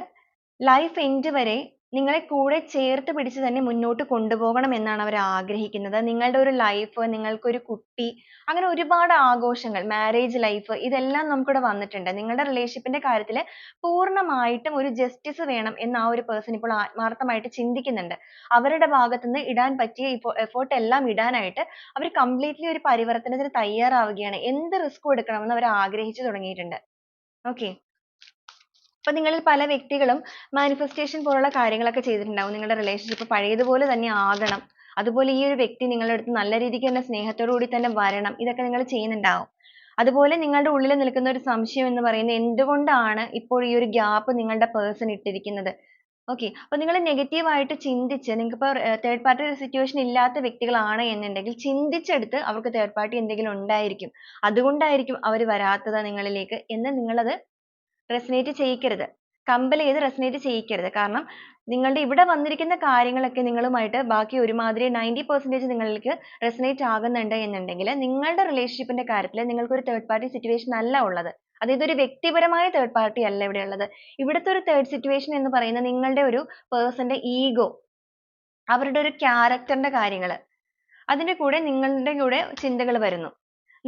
ലൈഫ് എൻഡ് വരെ നിങ്ങളെ കൂടെ ചേർത്ത് പിടിച്ച് തന്നെ മുന്നോട്ട് കൊണ്ടുപോകണം എന്നാണ് അവർ ആഗ്രഹിക്കുന്നത്. നിങ്ങളുടെ ഒരു ലൈഫ്, നിങ്ങൾക്കൊരു കുട്ടി, അങ്ങനെ ഒരുപാട് ആഘോഷങ്ങൾ, മാരേജ് ലൈഫ്, ഇതെല്ലാം നമുക്കിവിടെ വന്നിട്ടുണ്ട്. നിങ്ങളുടെ റിലേഷൻഷിപ്പിന്റെ കാര്യത്തിൽ പൂർണ്ണമായിട്ടും ഒരു ജസ്റ്റിസ് വേണം എന്ന് ആ ഒരു പേഴ്സൺ ഇപ്പോൾ ആത്മാർത്ഥമായിട്ട് ചിന്തിക്കുന്നുണ്ട്. അവരുടെ ഭാഗത്തു നിന്ന് ഇടാൻ പറ്റിയ എഫേർട്ട് എല്ലാം ഇടാനായിട്ട് അവർ കംപ്ലീറ്റ്ലി ഒരു പരിവർത്തനത്തിന് തയ്യാറാവുകയാണ്. എന്ത് റിസ്ക് എടുക്കണമെന്ന് അവർ ആഗ്രഹിച്ചു തുടങ്ങിയിട്ടുണ്ട്. ഓക്കെ, അപ്പൊ നിങ്ങളിൽ പല വ്യക്തികളും മാനിഫെസ്റ്റേഷൻ പോലുള്ള കാര്യങ്ങളൊക്കെ ചെയ്തിട്ടുണ്ടാവും. നിങ്ങളുടെ റിലേഷൻഷിപ്പ് പഴയതുപോലെ തന്നെ ആകണം, അതുപോലെ ഈ ഒരു വ്യക്തി നിങ്ങളുടെ അടുത്ത് നല്ല രീതിക്ക് തന്നെ സ്നേഹത്തോടു കൂടി തന്നെ വരണം, ഇതൊക്കെ നിങ്ങൾ ചെയ്യുന്നുണ്ടാവും. അതുപോലെ നിങ്ങളുടെ ഉള്ളിൽ നിൽക്കുന്ന ഒരു സംശയം എന്ന് പറയുന്നത് എന്തുകൊണ്ടാണ് ഇപ്പോൾ ഈ ഒരു ഗ്യാപ്പ് നിങ്ങളുടെ പേഴ്സൺ ഇട്ടിരിക്കുന്നത്. ഓക്കെ, അപ്പൊ നിങ്ങൾ നെഗറ്റീവ് ആയിട്ട് ചിന്തിച്ച്, നിങ്ങൾക്ക് ഇപ്പോൾ തേർഡ് പാർട്ടി സിറ്റുവേഷൻ ഇല്ലാത്ത വ്യക്തികളാണ് എന്നുണ്ടെങ്കിൽ ചിന്തിച്ചെടുത്ത് അവർക്ക് തേർഡ് പാർട്ടി എന്തെങ്കിലും ഉണ്ടായിരിക്കും, അതുകൊണ്ടായിരിക്കും അവർ വരാത്തത് നിങ്ങളിലേക്ക് എന്ന് നിങ്ങളത് റെസനേറ്റ് ചെയ്യിക്കരുത്. കമ്പൽ ചെയ്ത് റെസനേറ്റ് ചെയ്യിക്കരുത്. കാരണം നിങ്ങളുടെ ഇവിടെ വന്നിരിക്കുന്ന കാര്യങ്ങളൊക്കെ നിങ്ങളുമായിട്ട് ബാക്കി ഒരുമാതിരി 90% നിങ്ങളിലേക്ക് റെസനേറ്റ് ആകുന്നുണ്ട് എന്നുണ്ടെങ്കിൽ നിങ്ങളുടെ റിലേഷൻഷിപ്പിന്റെ കാര്യത്തിൽ നിങ്ങൾക്ക് ഒരു തേർഡ് പാർട്ടി സിറ്റുവേഷൻ അല്ല ഉള്ളത്. അതായത് ഒരു വ്യക്തിപരമായ തേർഡ് പാർട്ടി അല്ല ഇവിടെ ഉള്ളത്. ഇവിടുത്തെ ഒരു തേർഡ് സിറ്റുവേഷൻ എന്ന് പറയുന്നത് നിങ്ങളുടെ ഒരു പേഴ്സന്റെ ഈഗോ, അവരുടെ ഒരു ക്യാരക്ടറിന്റെ കാര്യങ്ങൾ, അതിന്റെ കൂടെ നിങ്ങളുടെ കൂടെ ചിന്തകൾ വരുന്നു.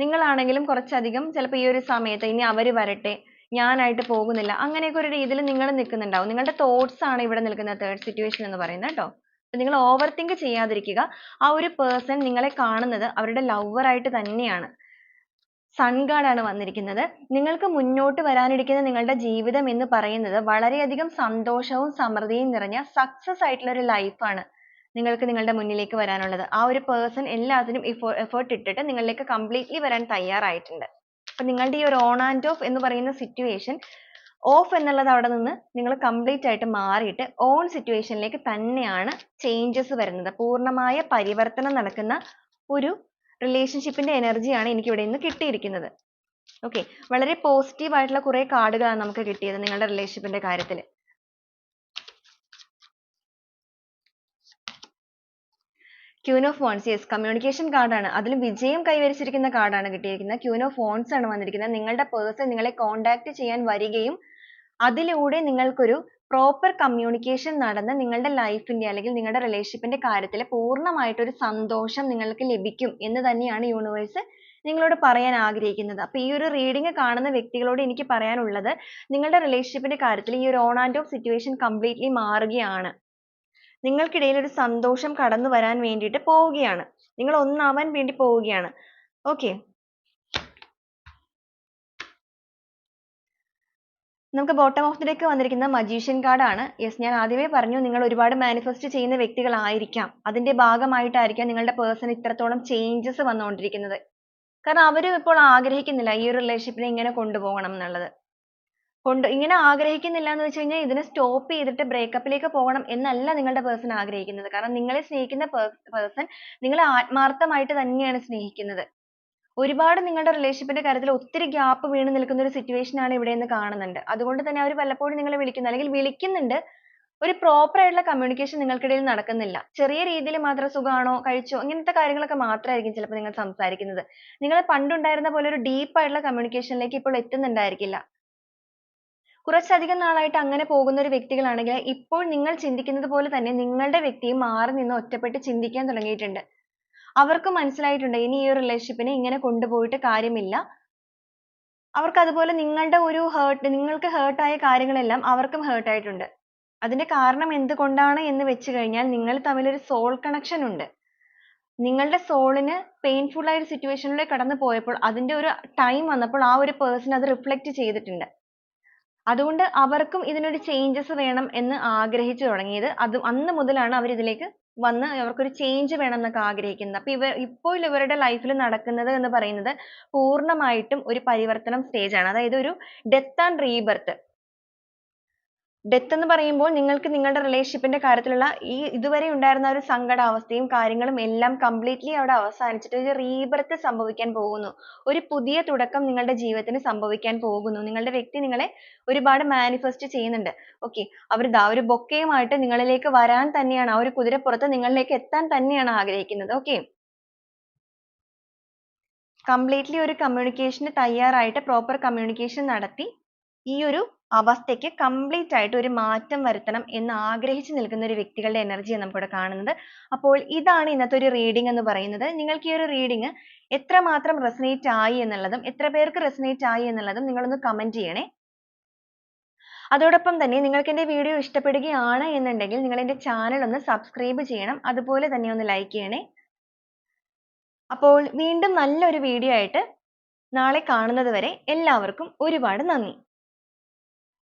നിങ്ങളാണെങ്കിലും കുറച്ചധികം ചിലപ്പോൾ ഈ ഒരു സമയത്ത് ഇനി അവർ വരട്ടെ, ഞാനായിട്ട് പോകുന്നില്ല, അങ്ങനെയൊക്കെ ഒരു രീതിയിൽ നിങ്ങൾ നിൽക്കുന്നുണ്ടാവും. നിങ്ങളുടെ തോട്ട്സ് ആണ് ഇവിടെ നിൽക്കുന്ന തേർഡ് സിറ്റുവേഷൻ എന്ന് പറയുന്നത് കേട്ടോ. അപ്പൊ നിങ്ങൾ ഓവർ തിങ്ക് ചെയ്യാതിരിക്കുക. ആ ഒരു പേഴ്സൺ നിങ്ങളെ കാണുന്നത് അവരുടെ ലവർ ആയിട്ട് തന്നെയാണ്. സൺ കാർഡ് ആണ് വന്നിരിക്കുന്നത്. നിങ്ങൾക്ക് മുന്നോട്ട് വരാനിരിക്കുന്ന നിങ്ങളുടെ ജീവിതം എന്ന് പറയുന്നത് വളരെയധികം സന്തോഷവും സമൃദ്ധിയും നിറഞ്ഞ സക്സസ് ആയിട്ടുള്ള ഒരു ലൈഫാണ് നിങ്ങൾക്ക് നിങ്ങളുടെ മുന്നിലേക്ക് വരാനുള്ളത്. ആ ഒരു പേഴ്സൺ എല്ലാത്തിനും എഫേർട്ട് ഇട്ടിട്ട് നിങ്ങളിലേക്ക് കംപ്ലീറ്റ്ലി വരാൻ തയ്യാറായിട്ടുണ്ട്. അപ്പൊ നിങ്ങളുടെ ഈ ഒരു ഓൺ ആൻഡ് ഓഫ് എന്ന് പറയുന്ന സിറ്റുവേഷൻ, ഓഫ് എന്നുള്ളത് അവിടെ നിന്ന് നിങ്ങൾ കംപ്ലീറ്റ് ആയിട്ട് മാറിയിട്ട് ഓൺ സിറ്റുവേഷനിലേക്ക് തന്നെയാണ് ചേഞ്ചസ് വരുന്നത്. പൂർണ്ണമായ പരിവർത്തനം നടക്കുന്ന ഒരു റിലേഷൻഷിപ്പിന്റെ എനർജിയാണ് എനിക്ക് ഇവിടെ നിന്ന് കിട്ടിയിരിക്കുന്നത്. ഓക്കെ, വളരെ പോസിറ്റീവ് ആയിട്ടുള്ള കുറെ കാർഡുകളാണ് നമുക്ക് കിട്ടിയത് നിങ്ങളുടെ റിലേഷൻഷിപ്പിന്റെ കാര്യത്തിൽ. Queen of wands, yes, communication കാർഡാണ്. അതിലും വിജയം കൈവരിച്ചിരിക്കുന്ന കാർഡാണ് കിട്ടിയിരിക്കുന്നത്. ക്യൂൻ ഓഫ് വോൺസ് ആണ് വന്നിരിക്കുന്നത്. നിങ്ങളുടെ പേഴ്സൺ നിങ്ങളെ കോൺടാക്ട് ചെയ്യാൻ വരികയും അതിലൂടെ നിങ്ങൾക്കൊരു പ്രോപ്പർ കമ്മ്യൂണിക്കേഷൻ നടന്ന് നിങ്ങളുടെ ലൈഫിന്റെ അല്ലെങ്കിൽ നിങ്ങളുടെ റിലേഷൻഷിപ്പിന്റെ കാര്യത്തിൽ പൂർണ്ണമായിട്ടൊരു സന്തോഷം നിങ്ങൾക്ക് ലഭിക്കും എന്ന് തന്നെയാണ് യൂണിവേഴ്സ് നിങ്ങളോട് പറയാൻ ആഗ്രഹിക്കുന്നത്. അപ്പൊ ഈ ഒരു റീഡിംഗ് കാണുന്ന വ്യക്തികളോട് എനിക്ക് പറയാനുള്ളത്, നിങ്ങളുടെ റിലേഷൻഷിപ്പിന്റെ കാര്യത്തിൽ ഈ ഒരു on and of situation completely മാറുകയാണ്. നിങ്ങൾക്കിടയിൽ ഒരു സന്തോഷം കടന്നു വരാൻ വേണ്ടിയിട്ട് പോവുകയാണ്. നിങ്ങൾ ഒന്നാവാൻ വേണ്ടി പോവുകയാണ്. ഓക്കെ, നമുക്ക് ബോട്ടം ഓഫ് ദി ഡെക്ക് വന്നിരിക്കുന്ന മജീഷ്യൻ കാർഡ് ആണ്. യെസ്, ഞാൻ ആദ്യമേ പറഞ്ഞു നിങ്ങൾ ഒരുപാട് മാനിഫെസ്റ്റ് ചെയ്യുന്ന വ്യക്തികളായിരിക്കാം. അതിന്റെ ഭാഗമായിട്ടായിരിക്കാം നിങ്ങളുടെ പേഴ്സൺ ഇത്രത്തോളം ചേഞ്ചസ് വന്നുകൊണ്ടിരിക്കുന്നത്. കാരണം അവരും ഇപ്പോൾ ആഗ്രഹിക്കുന്നില്ല ഈ ഒരു റിലേഷൻഷിപ്പിനെ ഇങ്ങനെ കൊണ്ടുപോകണം എന്നുള്ളത്. ഇങ്ങനെ ആഗ്രഹിക്കുന്നില്ല എന്ന് വെച്ച് കഴിഞ്ഞാൽ ഇതിനെ സ്റ്റോപ്പ് ചെയ്തിട്ട് ബ്രേക്കപ്പിലേക്ക് പോകണം എന്നല്ല നിങ്ങളുടെ പേഴ്സൺ ആഗ്രഹിക്കുന്നത്. കാരണം നിങ്ങളെ സ്നേഹിക്കുന്ന പേഴ്സൺ നിങ്ങളെ ആത്മാർത്ഥമായിട്ട് തന്നെയാണ് സ്നേഹിക്കുന്നത്. ഒരുപാട് നിങ്ങളുടെ റിലേഷൻഷിപ്പിന്റെ കാര്യത്തിൽ ഒത്തിരി ഗ്യാപ്പ് വീണ് നിൽക്കുന്ന ഒരു സിറ്റുവേഷൻ ആണ് ഇവിടെ നിന്ന് കാണുന്നുണ്ട്. അതുകൊണ്ട് തന്നെ അവർ വല്ലപ്പോഴും നിങ്ങളെ വിളിക്കുന്നു, അല്ലെങ്കിൽ വിളിക്കുന്നുണ്ട്, ഒരു പ്രോപ്പർ ആയിട്ടുള്ള കമ്മ്യൂണിക്കേഷൻ നിങ്ങൾക്കിടയിൽ നടക്കുന്നില്ല. ചെറിയ രീതിയിൽ മാത്രം സുഖാണോ, കഴിച്ചോ, ഇങ്ങനത്തെ കാര്യങ്ങളൊക്കെ മാത്രമായിരിക്കും ചിലപ്പോൾ നിങ്ങൾ സംസാരിക്കുന്നത്. നിങ്ങൾ പണ്ടുണ്ടായിരുന്ന പോലെ ഒരു ഡീപ്പ് ആയിട്ടുള്ള കമ്മ്യൂണിക്കേഷനിലേക്ക് ഇപ്പോൾ എത്തുന്നുണ്ടായിരിക്കില്ല. കുറച്ചധികം നാളായിട്ട് അങ്ങനെ പോകുന്ന ഒരു വ്യക്തികളാണെങ്കിൽ ഇപ്പോൾ നിങ്ങൾ ചിന്തിക്കുന്നത് പോലെ തന്നെ നിങ്ങളുടെ വ്യക്തിയും മാറി നിന്ന് ഒറ്റപ്പെട്ട് ചിന്തിക്കാൻ തുടങ്ങിയിട്ടുണ്ട്. അവർക്ക് മനസ്സിലായിട്ടുണ്ട് ഇനി ഈ ഒരു റിലേഷൻഷിപ്പിനെ ഇങ്ങനെ കൊണ്ടുപോയിട്ട് കാര്യമില്ല. അവർക്ക് അതുപോലെ നിങ്ങളുടെ ഒരു നിങ്ങൾക്ക് ഹേർട്ടായ കാര്യങ്ങളെല്ലാം അവർക്കും ഹേർട്ട് ആയിട്ടുണ്ട്. അതിന്റെ കാരണം എന്തുകൊണ്ടാണ് എന്ന് വെച്ച് കഴിഞ്ഞാൽ നിങ്ങൾ തമ്മിൽ ഒരു സോൾ കണക്ഷൻ ഉണ്ട്. നിങ്ങളുടെ സോളിന് പെയിൻഫുൾ ആയ ഒരു സിറ്റുവേഷനിലൂടെ കടന്നു പോയപ്പോൾ അതിന്റെ ഒരു ടൈം വന്നപ്പോൾ ആ ഒരു പേഴ്സൺ അത് റിഫ്ലക്ട് ചെയ്തിട്ടുണ്ട്. അതുകൊണ്ട് അവർക്കും ഇതിനൊരു ചേഞ്ചസ് വേണം എന്ന് ആഗ്രഹിച്ചു തുടങ്ങിയത്. അന്ന് മുതലാണ് അവർ ഇതിലേക്ക് വന്ന് അവർക്കൊരു ചേഞ്ച് വേണം എന്നൊക്കെ ആഗ്രഹിക്കുന്നത്. അപ്പൊ ഇപ്പോൾ ഇവരുടെ ലൈഫിൽ നടക്കുന്നത് എന്ന് പറയുന്നത് പൂർണ്ണമായിട്ടും ഒരു പരിവർത്തനം സ്റ്റേജ് ആണ്. അതായത് ഒരു ഡെത്ത് ആൻഡ് റീബർത്ത്. ഡെത്ത് എന്ന് പറയുമ്പോൾ നിങ്ങൾക്ക് നിങ്ങളുടെ റിലേഷൻഷിപ്പിന്റെ കാര്യത്തിലുള്ള ഇതുവരെ ഉണ്ടായിരുന്ന ഒരു സങ്കടാവസ്ഥയും കാര്യങ്ങളും എല്ലാം കംപ്ലീറ്റ്ലി അവിടെ അവസാനിച്ചിട്ട് ഒരു റീബർത്ത് സംഭവിക്കാൻ പോകുന്നു. ഒരു പുതിയ തുടക്കം നിങ്ങളുടെ ജീവിതത്തിന് സംഭവിക്കാൻ പോകുന്നു. നിങ്ങളുടെ വ്യക്തി നിങ്ങളെ ഒരുപാട് മാനിഫെസ്റ്റ് ചെയ്യുന്നുണ്ട്. ഓക്കെ, അവർ ഒരു ബൊക്കയുമായിട്ട് നിങ്ങളിലേക്ക് വരാൻ തന്നെയാണ്, ആ ഒരു കുതിരപ്പുറത്ത് നിങ്ങളിലേക്ക് എത്താൻ തന്നെയാണ് ആഗ്രഹിക്കുന്നത്. ഓക്കെ, കംപ്ലീറ്റ്ലി ഒരു കമ്മ്യൂണിക്കേഷന് തയ്യാറായിട്ട് പ്രോപ്പർ കമ്മ്യൂണിക്കേഷൻ നടത്തി ഈ ഒരു അവസ്ഥയ്ക്ക് കംപ്ലീറ്റ് ആയിട്ട് ഒരു മാറ്റം വരുത്തണം എന്ന് ആഗ്രഹിച്ചു നിൽക്കുന്ന ഒരു വ്യക്തികളുടെ എനർജിയാണ് നമുക്കിവിടെ കാണുന്നത്. അപ്പോൾ ഇതാണ് ഇന്നത്തെ ഒരു റീഡിംഗ് എന്ന് പറയുന്നത്. നിങ്ങൾക്ക് ഈ ഒരു റീഡിംഗ് എത്രമാത്രം റെസനേറ്റ് ആയി എന്നുള്ളതും എത്ര പേർക്ക് റെസനേറ്റ് ആയി എന്നുള്ളതും നിങ്ങളൊന്ന് കമന്റ് ചെയ്യണേ. അതോടൊപ്പം തന്നെ നിങ്ങൾക്ക് എൻ്റെ വീഡിയോ ഇഷ്ടപ്പെടുകയാണ് എന്നുണ്ടെങ്കിൽ നിങ്ങൾ എൻ്റെ ചാനൽ ഒന്ന് സബ്സ്ക്രൈബ് ചെയ്യണം. അതുപോലെ തന്നെ ഒന്ന് ലൈക്ക് ചെയ്യണേ. അപ്പോൾ വീണ്ടും നല്ലൊരു വീഡിയോ ആയിട്ട് നാളെ കാണുന്നത് വരെ എല്ലാവർക്കും ഒരുപാട് നന്ദി.